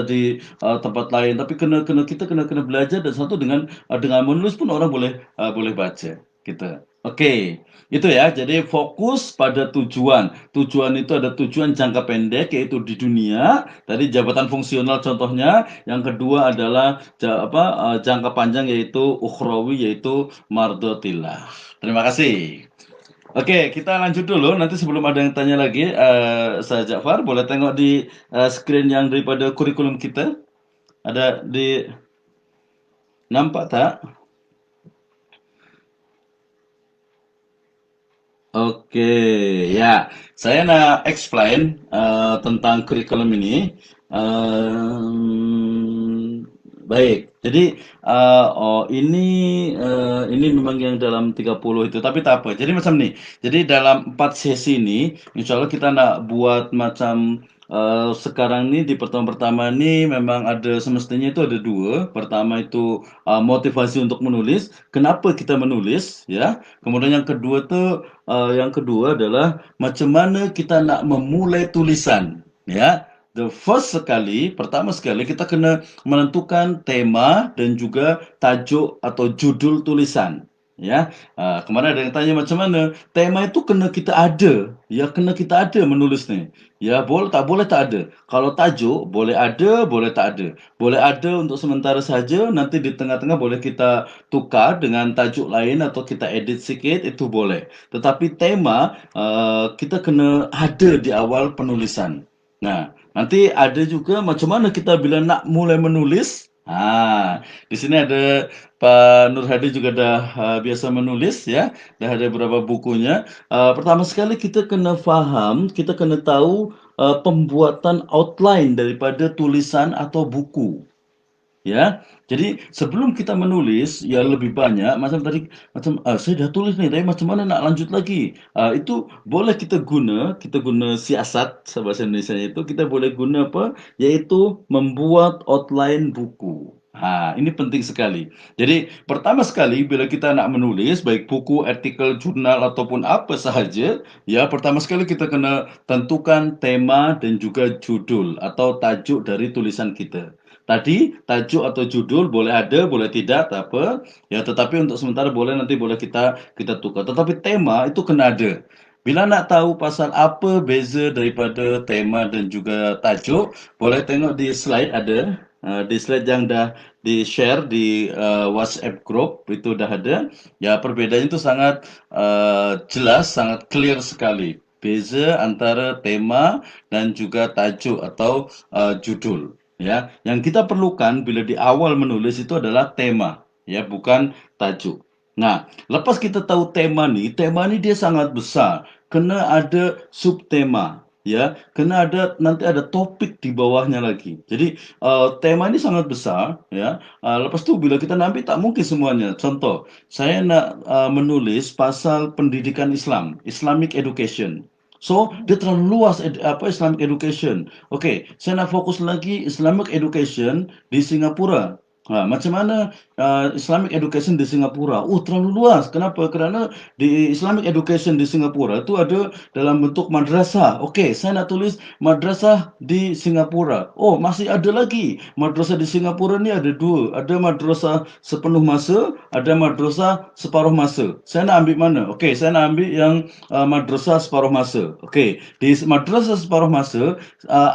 di tempat lain, tapi kita kena belajar. Dan satu dengan menulis pun orang boleh baca kita. Oke, itu ya. Jadi fokus pada tujuan. Tujuan itu ada tujuan jangka pendek yaitu di dunia. Tadi jabatan fungsional contohnya. Yang kedua adalah jangka panjang yaitu ukhrawi yaitu mardotillah. Terima kasih. Oke, kita lanjut dulu. Nanti sebelum ada yang tanya lagi, saya Jafar, boleh tengok di screen yang daripada kurikulum kita. Ada di nampak tak? Oke, ya. Saya nak explain tentang kurikulum ini. Baik. Jadi, ini memang yang dalam 30 itu, tapi tak apa. Jadi macam ni, jadi dalam 4 sesi ini, insyaallah kita nak buat macam, sekarang ni di pertemuan pertama ni memang ada semestinya itu ada 2. Pertama itu, motivasi untuk menulis, kenapa kita menulis, ya. Kemudian yang kedua adalah macam mana kita nak memulai tulisan, ya. Pertama sekali kita kena menentukan tema dan juga tajuk atau judul tulisan, ya. Kemarin ada yang tanya macam mana, tema itu kena kita ada, ya, kena kita ada menulis ni, ya, boleh tak ada. Kalau tajuk boleh ada, boleh tak ada. Boleh ada untuk sementara saja, nanti di tengah-tengah boleh kita tukar dengan tajuk lain atau kita edit sikit, itu boleh. Tetapi tema, kita kena ada di awal penulisan. Nah, nanti ada juga macam mana kita bila nak mulai menulis. Di sini ada Pak Nur Hadi juga dah biasa menulis, ya. Dah ada beberapa bukunya. Pertama sekali kita kena faham, kita kena tahu pembuatan outline daripada tulisan atau buku. Ya, jadi sebelum kita menulis, ya lebih banyak macam tadi, macam, "Saya dah tulis nih, tapi macam mana nak lanjut lagi?" Itu boleh kita guna siasat, bahasa Indonesianya itu, kita boleh guna apa, yaitu membuat outline buku. Ini penting sekali. Jadi, pertama sekali bila kita nak menulis, baik buku, artikel, jurnal, ataupun apa sahaja, ya pertama sekali kita kena tentukan tema dan juga judul atau tajuk dari tulisan kita. Tadi tajuk atau judul boleh ada, boleh tidak, tak apa. Ya, tetapi untuk sementara boleh, nanti boleh kita tukar. Tetapi tema itu kena ada. Bila nak tahu pasal apa beza daripada tema dan juga tajuk, boleh tengok di slide ada. Di slide yang dah di-share di WhatsApp group itu dah ada. Ya, perbedaannya itu sangat jelas, sangat clear sekali. Beza antara tema dan juga tajuk atau judul. Ya, yang kita perlukan bila di awal menulis itu adalah tema, ya, bukan tajuk. Nah, lepas kita tahu tema ni dia sangat besar. Kena ada subtema, ya. Kena ada nanti ada topik di bawahnya lagi. Jadi, tema ini sangat besar, ya. Lepas tu bila kita nak ambil tak mungkin semuanya. Contoh, saya nak menulis pasal pendidikan Islam, Islamic education. So, dia terlalu luas Islamic education. Okey, saya nak fokus lagi Islamic education di Singapura. Macam mana Islamic education di Singapura? Terlalu luas. Kenapa? Kerana di Islamic education di Singapura itu ada dalam bentuk madrasah. Okey, saya nak tulis madrasah di Singapura. Masih ada lagi. Madrasah di Singapura ni ada 2. Ada madrasah sepenuh masa, ada madrasah separuh masa. Saya nak ambil mana? Okey, saya nak ambil yang madrasah separuh masa. Okey, di madrasah separuh masa,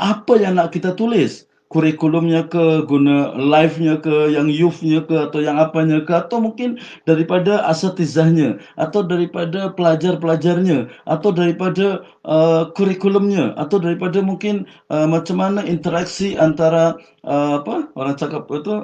apa yang nak kita tulis? Kurikulumnya ke, guna live-nya ke, yang youth-nya ke, atau yang apanya ke, atau mungkin daripada asatizahnya, atau daripada pelajar-pelajarnya, atau daripada kurikulumnya, atau daripada mungkin macam mana interaksi antara orang cakap itu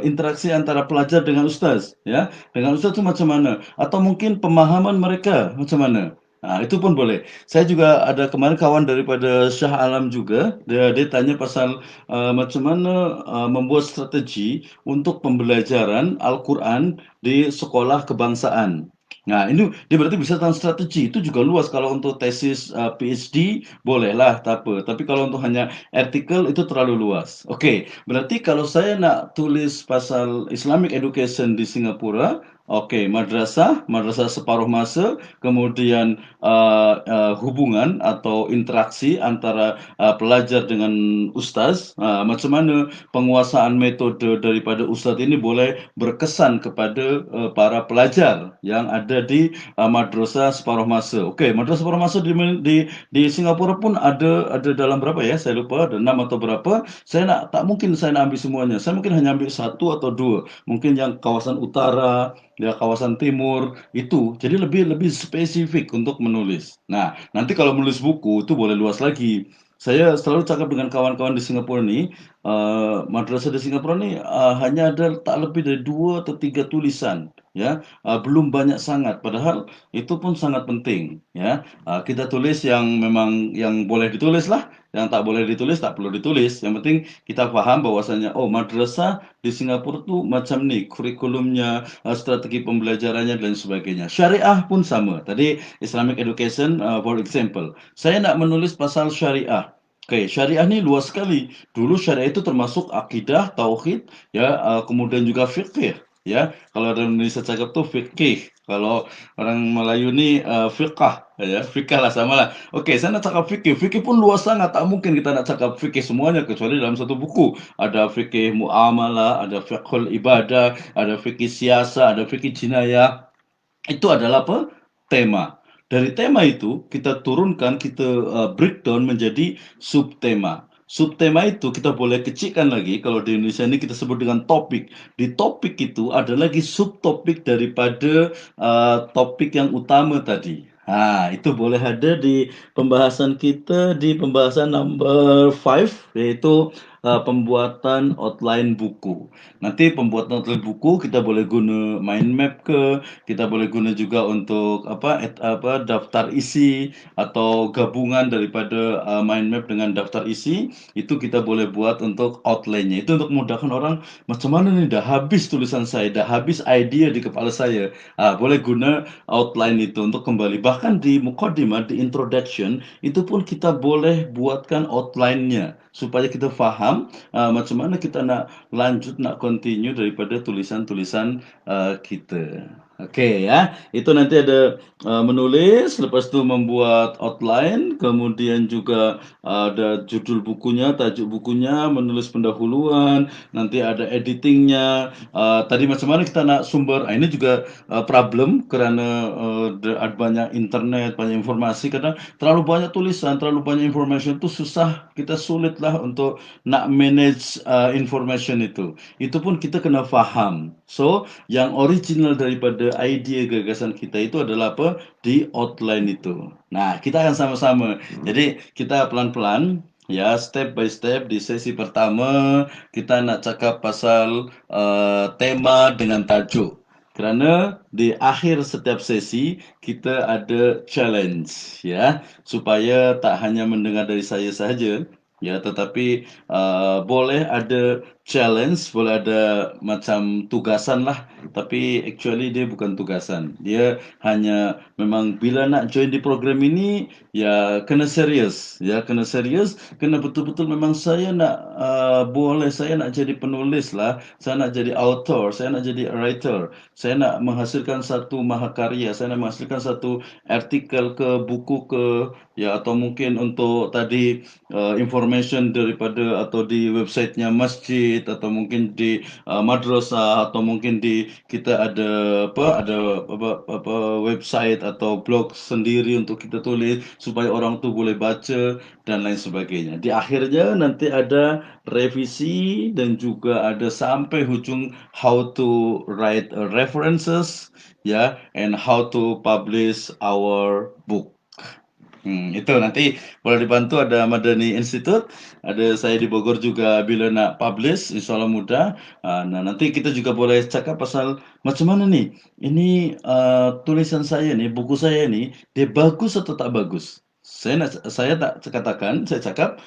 interaksi antara pelajar dengan ustaz, ya. Dengan ustaz tu macam mana? Atau mungkin pemahaman mereka macam mana? Itu pun boleh. Saya juga ada kemarin kawan daripada Shah Alam juga, dia tanya pasal macam mana membuat strategi untuk pembelajaran Al-Quran di sekolah kebangsaan. Nah, ini dia berarti bisa tentang strategi. Itu juga luas. Kalau untuk tesis PhD, bolehlah, tak apa. Tapi kalau untuk hanya artikel, itu terlalu luas. Okey, berarti kalau saya nak tulis pasal Islamic education di Singapura, okey, madrasah separuh masa, kemudian hubungan atau interaksi antara pelajar dengan ustaz, macam mana penguasaan metode daripada ustaz ini boleh berkesan kepada para pelajar yang ada di madrasah separuh masa. Okey, madrasah separuh masa di Singapura pun ada dalam berapa ya? Saya lupa, ada 6 atau berapa. Tak mungkin saya nak ambil semuanya. Saya mungkin hanya ambil 1 atau 2. Mungkin yang kawasan utara, ya kawasan timur itu. Jadi lebih lebih spesifik untuk menulis. Nah, nanti kalau menulis buku itu boleh luas lagi. Saya selalu cakap dengan kawan-kawan di Singapura ni, madrasah di Singapura ni hanya ada tak lebih dari 2 atau 3 tulisan, ya, belum banyak sangat, padahal itu pun sangat penting, ya. Kita tulis yang memang yang boleh ditulis lah, yang tak boleh ditulis tak perlu ditulis, yang penting kita paham bahwasanya, oh madrasah di Singapura tuh macam ni kurikulumnya, strategi pembelajarannya dan sebagainya. Syariah pun sama, tadi Islamic education, for example, saya nak menulis pasal syariah. Oke, syariah ni luas sekali. Dulu syariah itu termasuk akidah, tauhid, ya, kemudian juga fikih, ya. Kalau orang Indonesia cakap tuh fikih. Kalau orang Melayu ni fiqah, ya, fikah lah sama lah. Oke, saya nak cakap fikih. Fikih pun luas sangat. Tak mungkin kita nak cakap fikih semuanya kecuali dalam satu buku. Ada fikih muamalah, ada fiqhul ibadah, ada fikih siasa, ada fikih jinayah. Itu adalah apa? Tema. Dari tema itu kita turunkan, kita breakdown menjadi subtema. Subtema itu kita boleh kecilkan lagi, kalau di Indonesia ini kita sebut dengan topik. Di topik itu ada lagi subtopik daripada topik yang utama tadi. Itu boleh ada di pembahasan kita di pembahasan number 5, yaitu pembuatan outline buku. Nanti pembuatan outline buku kita boleh guna mind map ke, kita boleh guna juga untuk daftar isi atau gabungan daripada mind map dengan daftar isi, itu kita boleh buat untuk outline-nya. Itu untuk memudahkan orang, macam mana nih dah habis tulisan saya, dah habis idea di kepala saya. Boleh guna outline itu untuk kembali. Bahkan di mukadimah, di introduction, itu pun kita boleh buatkan outline-nya supaya kita faham macam mana kita nak lanjut, nak continue daripada tulisan-tulisan kita. Oke ya, itu nanti ada menulis, lepas itu membuat outline, kemudian juga ada judul bukunya, tajuk bukunya, menulis pendahuluan, nanti ada editingnya. Tadi macam mana kita nak sumber, ini juga problem kerana banyak internet, banyak informasi, kadang terlalu banyak tulisan, terlalu banyak information itu susah, kita sulit lah untuk nak manage information itu. Itu pun kita kena faham. So, yang original daripada idea gagasan kita itu adalah apa? Di outline itu. Nah, kita akan sama-sama. Jadi, kita pelan-pelan, ya, step by step. Di sesi pertama kita nak cakap pasal tema dengan tajuk. Kerana di akhir setiap sesi kita ada challenge, ya, supaya tak hanya mendengar dari saya sahaja, ya, tetapi boleh ada challenge, boleh ada macam tugasan lah, tapi actually dia bukan tugasan. Dia hanya memang bila nak join di program ini, ya kena serius, ya kena serius, kena betul-betul memang saya nak boleh, saya nak jadi penulis lah, saya nak jadi author, saya nak jadi writer, saya nak menghasilkan satu mahakarya, saya nak menghasilkan satu artikel ke, buku ke, ya, atau mungkin untuk tadi information daripada atau di websitenya masjid, atau mungkin di madrasah, atau mungkin di kita ada website atau blog sendiri untuk kita tulis supaya orang tu boleh baca dan lain sebagainya. Di akhirnya nanti ada revisi dan juga ada sampai hujung how to write references, ya, and how to publish our book. Itu nanti boleh dibantu, ada Madani Institute, ada saya di Bogor juga bila nak publish, insyaallah mudah. Nah nanti kita juga boleh cakap pasal macam mana nih, ini tulisan saya nih, buku saya nih, dia bagus atau tak bagus. Saya tak katakan, saya cakap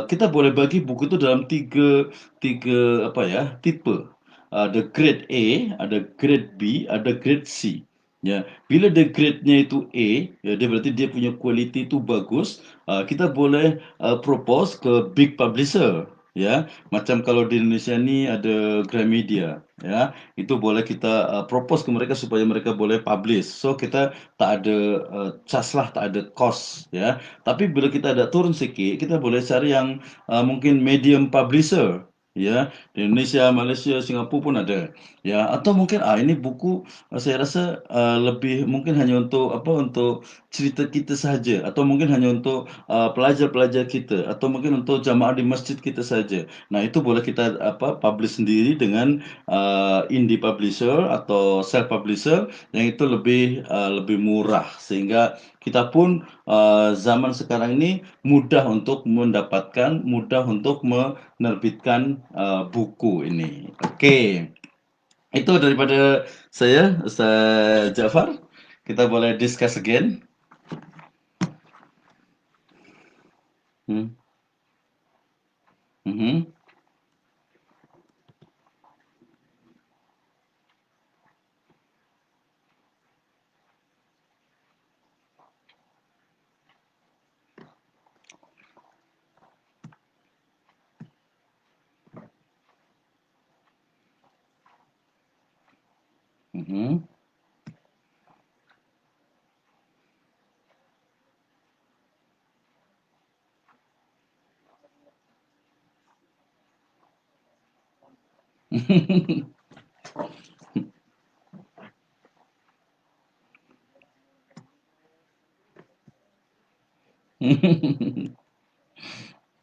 kita boleh bagi buku itu dalam tiga tiga tipe. Ada grade A, ada grade B, ada grade C. Ya, bila dia grade-nya itu A, ya dia berarti dia punya quality itu bagus. Kita boleh propose ke big publisher, ya. Macam kalau di Indonesia ni ada Gramedia, ya. Itu boleh kita propose ke mereka supaya mereka boleh publish. So kita tak ada charge lah, tak ada cost, ya. Tapi bila kita ada turun sikit, kita boleh cari yang mungkin medium publisher, ya. Di Indonesia, Malaysia, Singapura pun ada, ya. Atau mungkin ini buku saya rasa lebih mungkin hanya untuk untuk cerita kita saja atau mungkin hanya untuk, pelajar-pelajar kita atau mungkin untuk jamaah di masjid kita saja. Nah, itu boleh kita publish sendiri dengan, indie publisher atau self publisher yang itu lebih murah sehingga kita pun, zaman sekarang ini mudah untuk mendapatkan, mudah untuk menerbitkan, buku ini. Oke, itu daripada saya, Ustaz Ja'far. Kita boleh discuss again. Hmm, mhm, mhm.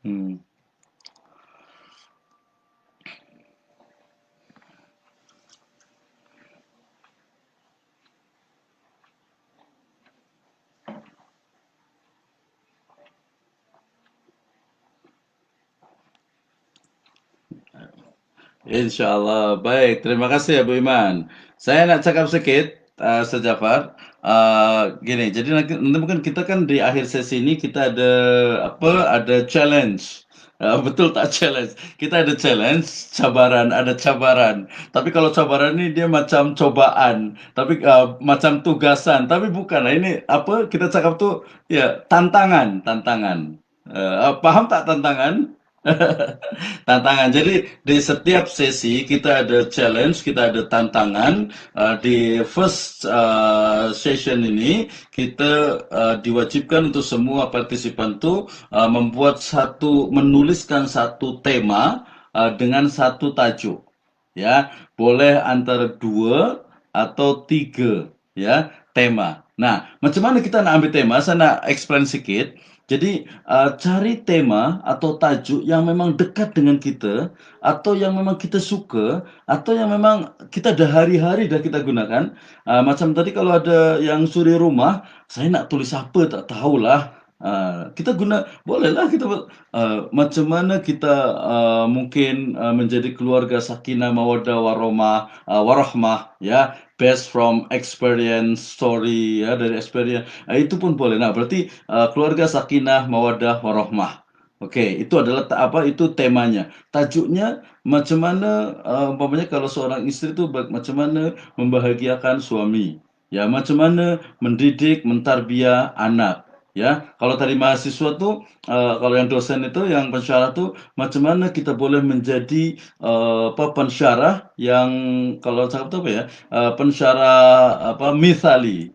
Hmm. Insyaallah. Baik, terima kasih ya Bu Iman. Saya nak cakap sedikit, Ustaz Jafar. Gini, jadi nanti mungkin kita kan di akhir sesi ini kita ada challenge. Betul tak challenge? Kita ada challenge, ada cabaran. Tapi kalau cabaran ini dia macam cobaan, tapi macam tugasan. Tapi bukan. Nah, ini kita cakap tuh ya tantangan, tantangan. Paham tak tantangan? Tantangan. Jadi di setiap sesi kita ada challenge, kita ada tantangan. Di first session ini kita diwajibkan untuk semua partisipan tuh menuliskan satu tema dengan satu tajuk. Ya, boleh antara dua atau tiga ya tema. Nah, macam mana kita nak ambil tema? Saya nak explain sedikit. Jadi, cari tema atau tajuk yang memang dekat dengan kita, atau yang memang kita suka, atau yang memang kita dah hari-hari dah kita gunakan. Macam tadi kalau ada yang suri rumah, saya nak tulis apa tak tahulah. Kita bolehlah kita macam mana kita mungkin menjadi keluarga sakinah mawaddah warahmah ya, based from experience story ya, dari experience. Itu pun boleh. Nah, berarti keluarga sakinah mawaddah warahmah. Oke, itu adalah itu temanya. Tajuknya macam mana umpamanya kalau seorang istri itu macam mana membahagiakan suami. Ya, macam mana mendidik, mentarbiah anak. Ya, kalau tadi mahasiswa tuh kalau yang dosen itu yang pensyarah tuh macam mana kita boleh menjadi pensyarah yang kalau cakap tuh apa ya? Pensyarah misali.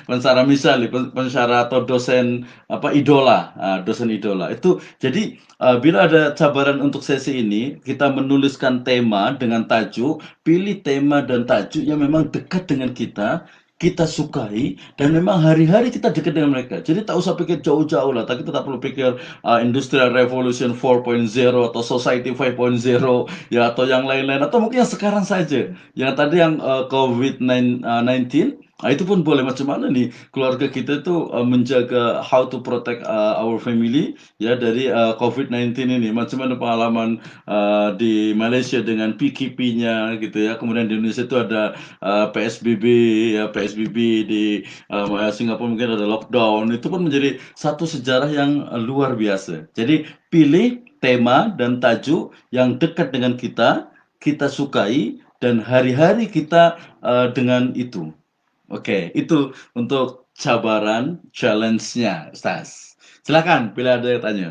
Pensyarah misali, pensyarah atau dosen idola, dosen idola. Itu jadi bila ada cabaran untuk sesi ini, kita menuliskan tema dengan tajuk, pilih tema dan tajuk yang memang dekat dengan kita sukai dan memang hari-hari kita dekat dengan mereka. Jadi tak usah pikir jauh-jauh lah. Kita tak perlu pikir Industrial Revolution 4.0 atau Society 5.0 ya atau yang lain-lain atau mungkin yang sekarang saja. Yang tadi yang COVID-19 itu pun boleh macam mana nih keluarga kita itu menjaga how to protect our family ya dari COVID-19 ini. Macam mana pengalaman di Malaysia dengan PKP-nya gitu ya. Kemudian di Indonesia itu ada PSBB ya, PSBB di Singapura mungkin ada lockdown. Itu pun menjadi satu sejarah yang luar biasa. Jadi pilih tema dan tajuk yang dekat dengan kita sukai dan hari-hari kita dengan itu. Oke, itu untuk cabaran challenge-nya, Ustaz. Silakan bila ada yang tanya.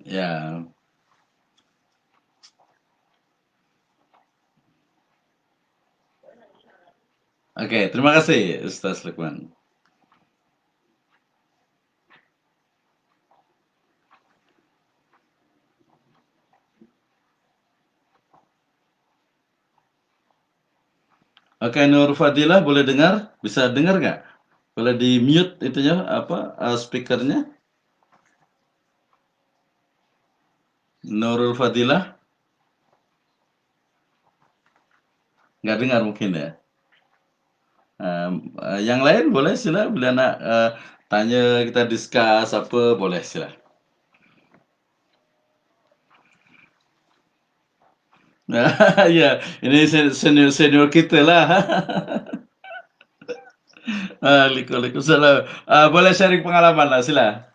Ya. Oke, terima kasih Ustaz Lukman. Oke, Nur Fadilah boleh dengar? Bisa dengar nggak? Boleh di-mute itunya, apa, speaker-nya? Nurul Fadilah? Nggak dengar mungkin ya? Yang lain boleh sila bila nak, tanya, kita discuss apa, boleh sila. Iya, ini senior kita lah. Waalaikumsalam. Boleh sharing pengalaman lah, sila.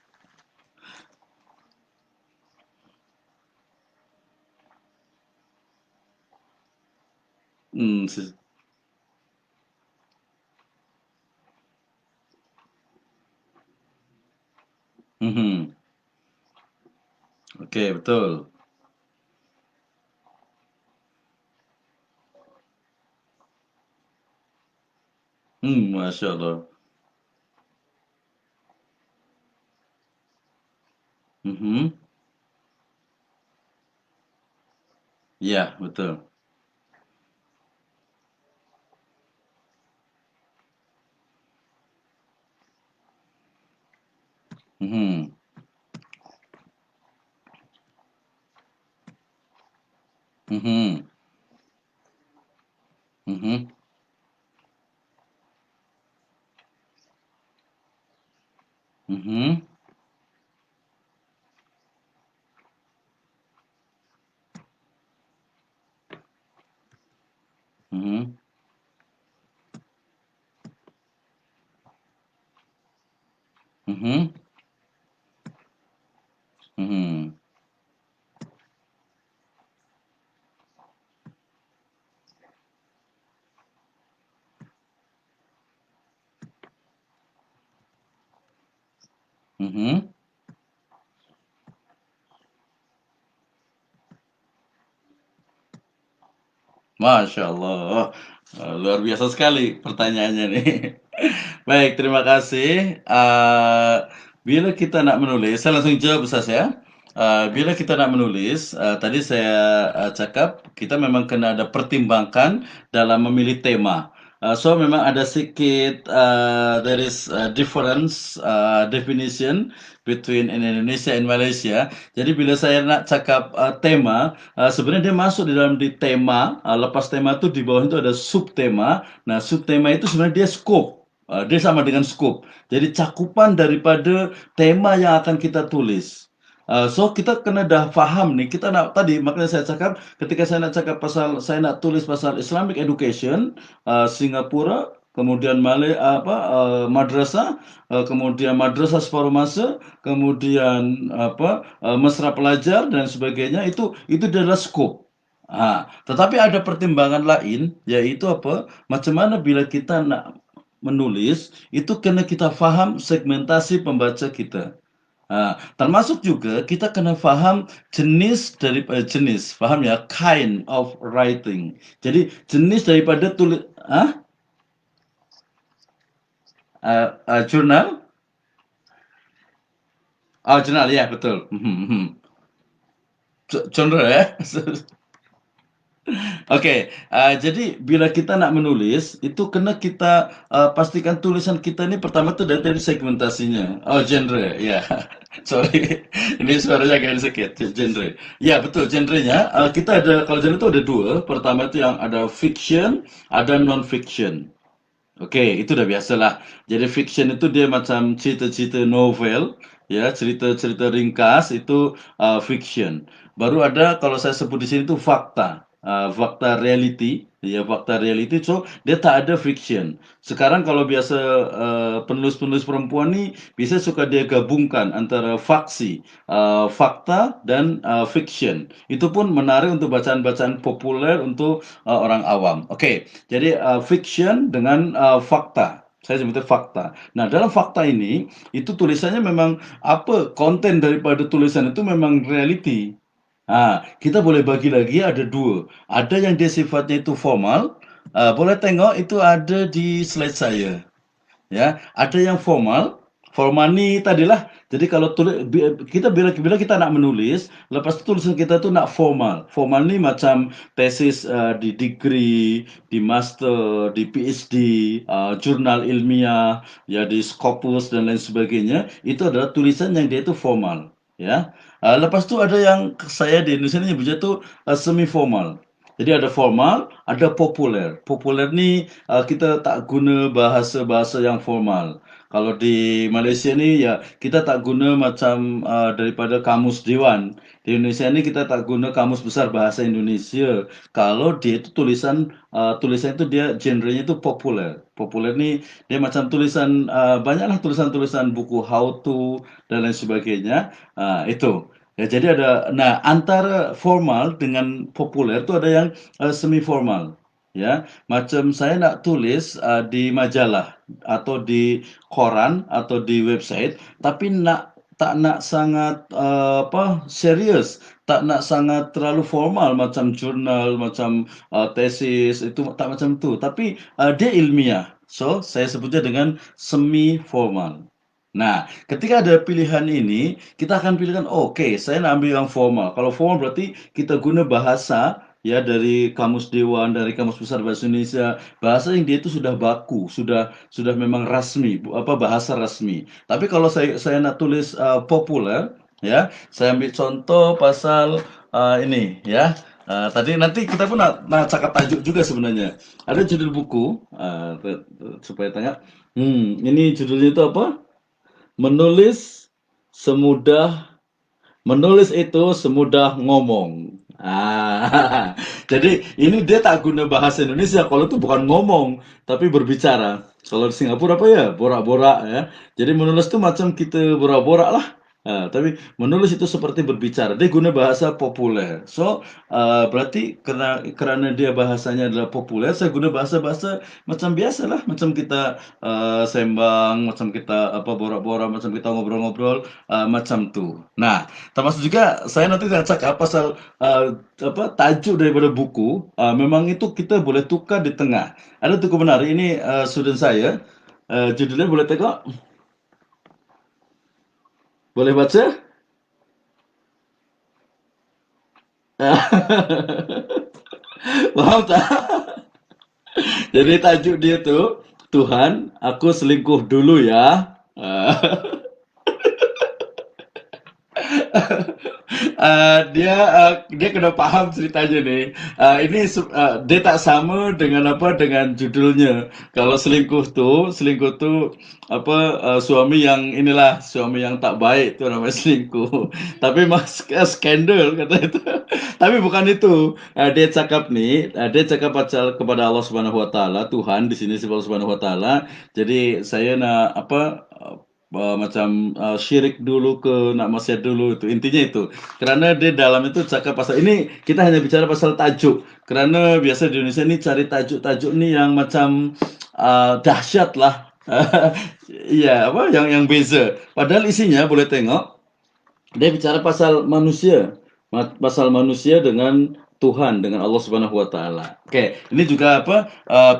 Hmm, mhm. Oke, betul. Masya Allah. Mhm. Iya, betul. Mhm. Mhm. Mhm. Mhm. Mhm. Mhm. Mhm. Mhm. Masya Allah. Luar biasa sekali pertanyaannya nih. Baik, terima kasih. Bila kita nak menulis, saya langsung jawab Ustaz ya. Bila kita nak menulis, tadi saya cakap kita memang kena ada pertimbangkan dalam memilih tema. So memang ada sedikit there is a difference definition between in Indonesia and Malaysia. Jadi bila saya nak cakap tema, sebenarnya dia masuk di dalam di tema. Lepas tema itu di bawah itu ada subtema. Nah, subtema itu sebenarnya dia scope. Dia sama dengan scope. Jadi cakupan daripada tema yang akan kita tulis. So kita kena dah faham nih, kita nak tadi makanya saya cakap ketika saya nak cakap pasal saya nak tulis pasal Islamic education, Singapura, kemudian madrasah, kemudian madrasah separuh masa, kemudian apa, mesra pelajar dan sebagainya, itu adalah skop. Tetapi ada pertimbangan lain, yaitu apa, macam mana bila kita nak menulis, itu kena kita faham segmentasi pembaca kita. Termasuk juga kita kena faham jenis daripada jenis, faham ya? Kind of writing. Jadi jenis daripada tulis, jurnal? Oh, jurnal ya, betul. Genre ya. Oke, jadi bila kita nak menulis, itu kena kita, pastikan tulisan kita ini pertama tuh dari segmentasinya. Oh, genre, ya. Sorry, ini suaranya agak sedikit, genre. Ya, betul, genrenya, kita ada kalau genre itu ada 2, pertama itu yang ada fiction, ada non-fiction. Oke, itu udah biasalah. Jadi fiction itu dia macam cerita-cerita novel, ya, cerita-cerita ringkas itu fiction. Baru ada kalau saya sebut di sini itu fakta, fakta reality, ya fakta reality. So dia tak ada fiction. Sekarang kalau biasa penulis-penulis perempuan nih bisa suka dia gabungkan antara faksi, fakta dan fiction. Itu pun menarik untuk bacaan-bacaan populer untuk orang awam. Oke. Jadi fiction dengan fakta. Saya sebutnya fakta. Nah, dalam fakta ini, itu tulisannya memang apa konten daripada tulisan itu memang reality. Kita boleh bagi lagi ada 2. Ada yang dia sifatnya itu formal, boleh tengok itu ada di slide saya. Ya, ada yang formal. formal nih tadilah. Jadi kalau kita bila kita nak menulis, lepas itu tulisan kita tuh nak formal. Formal nih macam tesis di degree, di master, di PhD, jurnal ilmiah, ya di Scopus dan lain sebagainya. Itu adalah tulisan yang dia itu formal, ya. Lepas itu ada yang saya di Indonesia ini nyebutnya tuh semi formal. Jadi ada formal, ada populer. Populer nih kita tak guna bahasa-bahasa yang formal. Kalau di Malaysia ni ya kita tak guna macam daripada kamus dewan. Di Indonesia ni kita tak guna kamus besar bahasa Indonesia. Kalau dia itu tulisan itu dia genrenya itu populer. Populer ni dia macam tulisan banyaklah tulisan-tulisan buku how to dan lain sebagainya. Itu. Ya, jadi nah antara formal dengan populer itu ada yang semi formal, ya. Macam saya nak tulis di majalah atau di koran atau di website, tapi tak nak sangat serius, tak nak sangat terlalu formal macam jurnal, macam tesis itu tak macam tu. Tapi dia ilmiah, so saya sebutnya dengan semi formal. Nah, ketika ada pilihan ini, kita akan pilihkan, oke, saya nak ambil yang formal. Kalau formal berarti kita guna bahasa ya dari kamus dewan, dari kamus besar bahasa Indonesia, bahasa yang dia itu sudah baku, sudah memang rasmi, bahasa rasmi. Tapi kalau saya nak tulis populer, ya, saya ambil contoh pasal ini, ya. Tadi nanti kita pun nak cakap tajuk juga sebenarnya. Ada judul buku, supaya tanya. Ini judulnya itu apa? Menulis semudah Menulis itu semudah ngomong. Jadi ini dia tak guna bahasa Indonesia. Kalau itu bukan ngomong, tapi berbicara. Kalau di Singapura apa ya? Borak-borak ya. Jadi menulis itu macam kita borak-borak lah. Tapi menulis itu seperti berbicara. Dia guna bahasa populer. So berarti kerana dia bahasanya adalah populer, saya guna bahasa-bahasa macam biasalah, macam kita sembang, macam kita borak-borak, macam kita ngobrol-ngobrol, macam tu. Nah, termasuk juga saya nanti akan cakap pasal tajuk daripada buku. Memang itu kita boleh tukar di tengah. Ada tuku menarik ini student saya. Judulnya boleh tengok, boleh baca? Paham tak? Jadi tajuk dia tu, Tuhan, aku selingkuh dulu ya. Dia kena faham ceritanya nih. Dia tak sama dengan dengan judulnya. Kalau selingkuh tu suami yang inilah, suami yang tak baik tu namanya selingkuh. Tapi skandal kata itu. Tapi bukan itu. Dia cakap pasal kepada Allah Subhanahu Wa Taala, Tuhan di sini si Allah Subhanahu Wa Taala. Jadi saya nak macam syirik dulu nak maksiat dulu, itu intinya itu. Kerana dia dalam itu cakap pasal ini, kita hanya bicara pasal tajuk. Kerana biasa di Indonesia ni cari tajuk-tajuk ni yang macam dahsyat lah. Iya, yang beza. Padahal isinya boleh tengok, dia bicara pasal manusia dengan Tuhan, dengan Allah Subhanahu Wa Taala. Oke, ini juga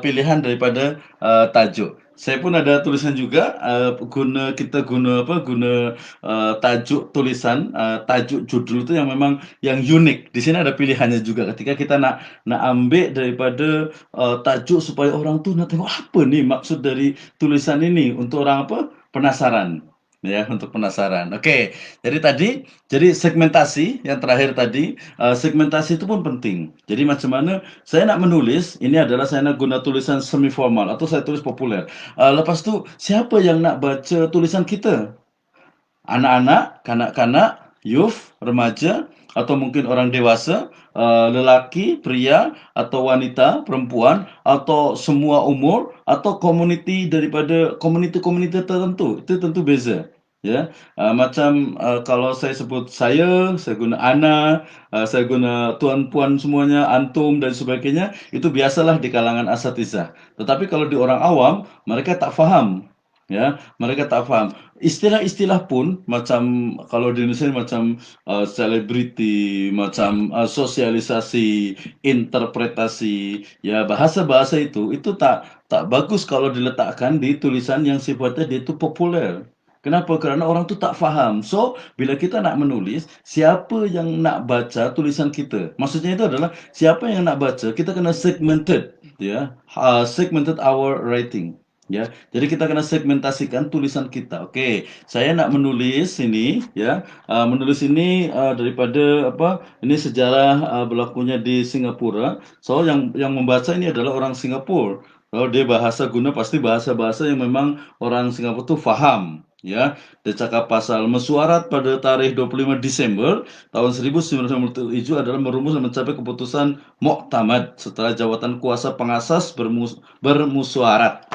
pilihan daripada tajuk. Saya pun ada tulisan juga, kita guna tajuk tulisan, tajuk judul itu yang memang yang unik. Di sini ada pilihannya juga ketika kita nak ambil daripada tajuk supaya orang tuh nak tengok apa nih maksud dari tulisan ini untuk orang penasaran. Ya, untuk penasaran. Oke, jadi segmentasi yang terakhir tadi, segmentasi itu pun penting. Jadi macam mana saya nak menulis, ini adalah saya nak guna tulisan semi formal atau saya tulis populer. Lepas tu siapa yang nak baca tulisan kita? Anak-anak, kanak-kanak, youth, remaja, atau mungkin orang dewasa, lelaki, pria, atau wanita, perempuan, atau semua umur, atau komuniti-komuniti tertentu. Itu tentu beza. Ya, macam kalau saya sebut saya guna ana, saya guna tuan puan semuanya, antum dan sebagainya, itu biasalah di kalangan asatizah. Tetapi kalau di orang awam, mereka tak faham, ya, mereka tak faham. Istilah-istilah pun macam kalau di Indonesia macam selebriti, macam sosialisasi, interpretasi, ya bahasa-bahasa itu tak bagus kalau diletakkan di tulisan yang sifatnya dia itu populer. Kenapa? Karena orang tu tak faham. So, bila kita nak menulis, siapa yang nak baca tulisan kita? Maksudnya itu adalah siapa yang nak baca, kita kena segmented, ya. Segmented our writing. Ya, jadi kita kena segmentasikan tulisan kita. Okey, saya nak menulis ini, ya, menulis ini daripada apa? Ini sejarah berlakunya di Singapura. So yang membaca ini adalah orang Singapura. Kalau dia bahasa guna pasti bahasa-bahasa yang memang orang Singapura tu faham. Ya, dia cakap pasal mesyuarat pada tarikh 25 Disember tahun 1997 adalah merumus dan mencapai keputusan muktamad setelah jawatan kuasa pengasas bermusyawarat.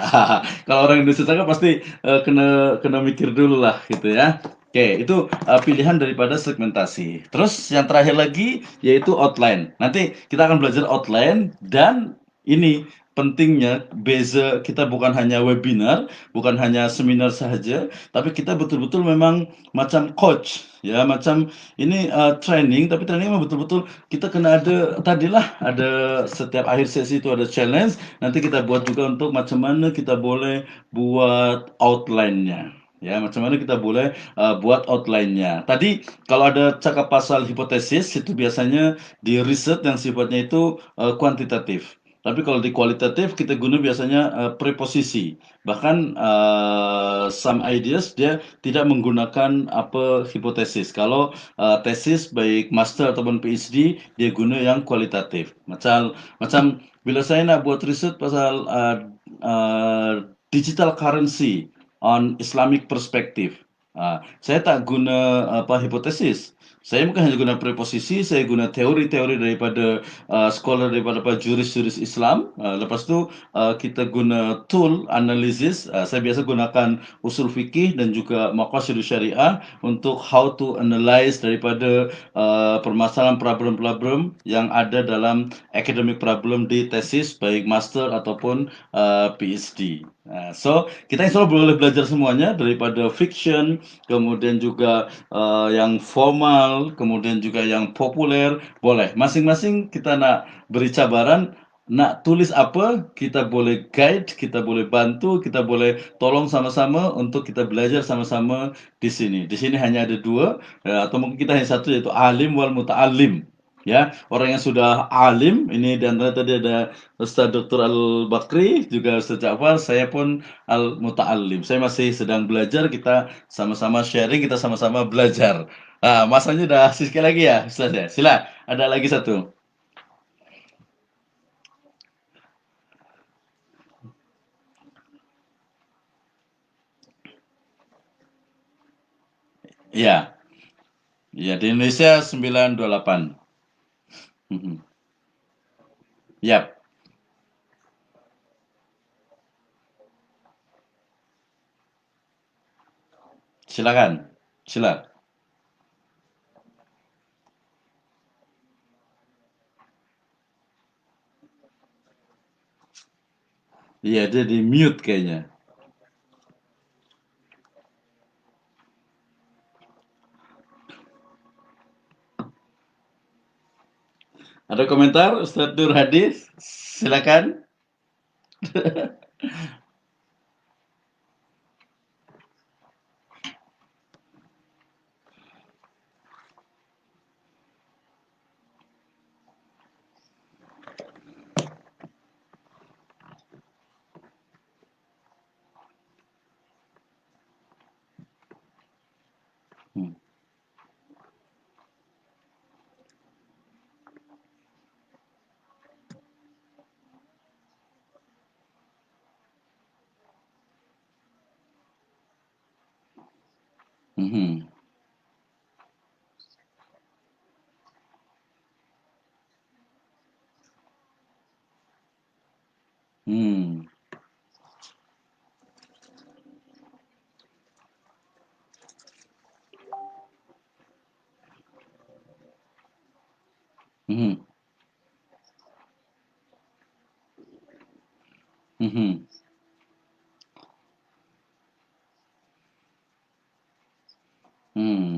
Kalau orang Indonesia cakap pasti kena kena mikir dulu lah gitu ya. Oke, itu pilihan daripada segmentasi. Terus yang terakhir lagi yaitu outline. Nanti kita akan belajar outline dan ini pentingnya beza kita bukan hanya webinar, bukan hanya seminar saja, tapi kita betul-betul memang macam coach ya, macam ini training, tapi training memang betul-betul kita kena ada tadilah ada setiap akhir sesi itu ada challenge, nanti kita buat juga untuk macam mana kita boleh buat outline-nya. Ya, macam mana kita boleh buat outline-nya. Tadi kalau ada cakap pasal hipotesis itu biasanya di riset yang sifatnya itu kuantitatif. Tapi kalau di kualitatif kita guna biasanya preposisi. Bahkan some ideas dia tidak menggunakan apa hipotesis. Kalau tesis baik master ataupun PhD dia guna yang kualitatif. Macam macam bila saya nak buat riset pasal digital currency on Islamic perspective. Saya tak guna apa hipotesis. Saya bukan hanya guna preposisi, saya guna teori-teori daripada scholar daripada apa juris-juris Islam. Lepas tu kita guna tool analisis. Saya biasa gunakan usul fikih dan juga maqasidus syariah untuk how to analyze daripada permasalahan problem-problem yang ada dalam academic problem di tesis baik master ataupun PhD. So kita insya Allah boleh belajar semuanya daripada fiction, kemudian juga yang formal, kemudian juga yang populer, boleh. Masing-masing kita nak beri cabaran, nak tulis apa, kita boleh guide, kita boleh bantu, kita boleh tolong sama-sama untuk kita belajar sama-sama di sini. Di sini hanya ada dua, atau mungkin kita hanya satu yaitu alim wal muta'alim. Ya, orang yang sudah alim, ini di antara tadi ada Ustaz Dr. Al-Bakri, juga Ustaz Ja'far, saya pun al-muta'allim. Saya masih sedang belajar, kita sama-sama sharing, kita sama-sama belajar. Masanya udah sekali lagi ya, Ustaz ya. Sila, ada lagi satu. Iya, iya di Indonesia 928. Mhm. Yap, silakan. Sila. Iya, dia di mute kayaknya. Ada komentar Ustaz Nur Hadis? Silakan. Hmm. Mhm. Hmm. Mhm. Mhm. Hmm.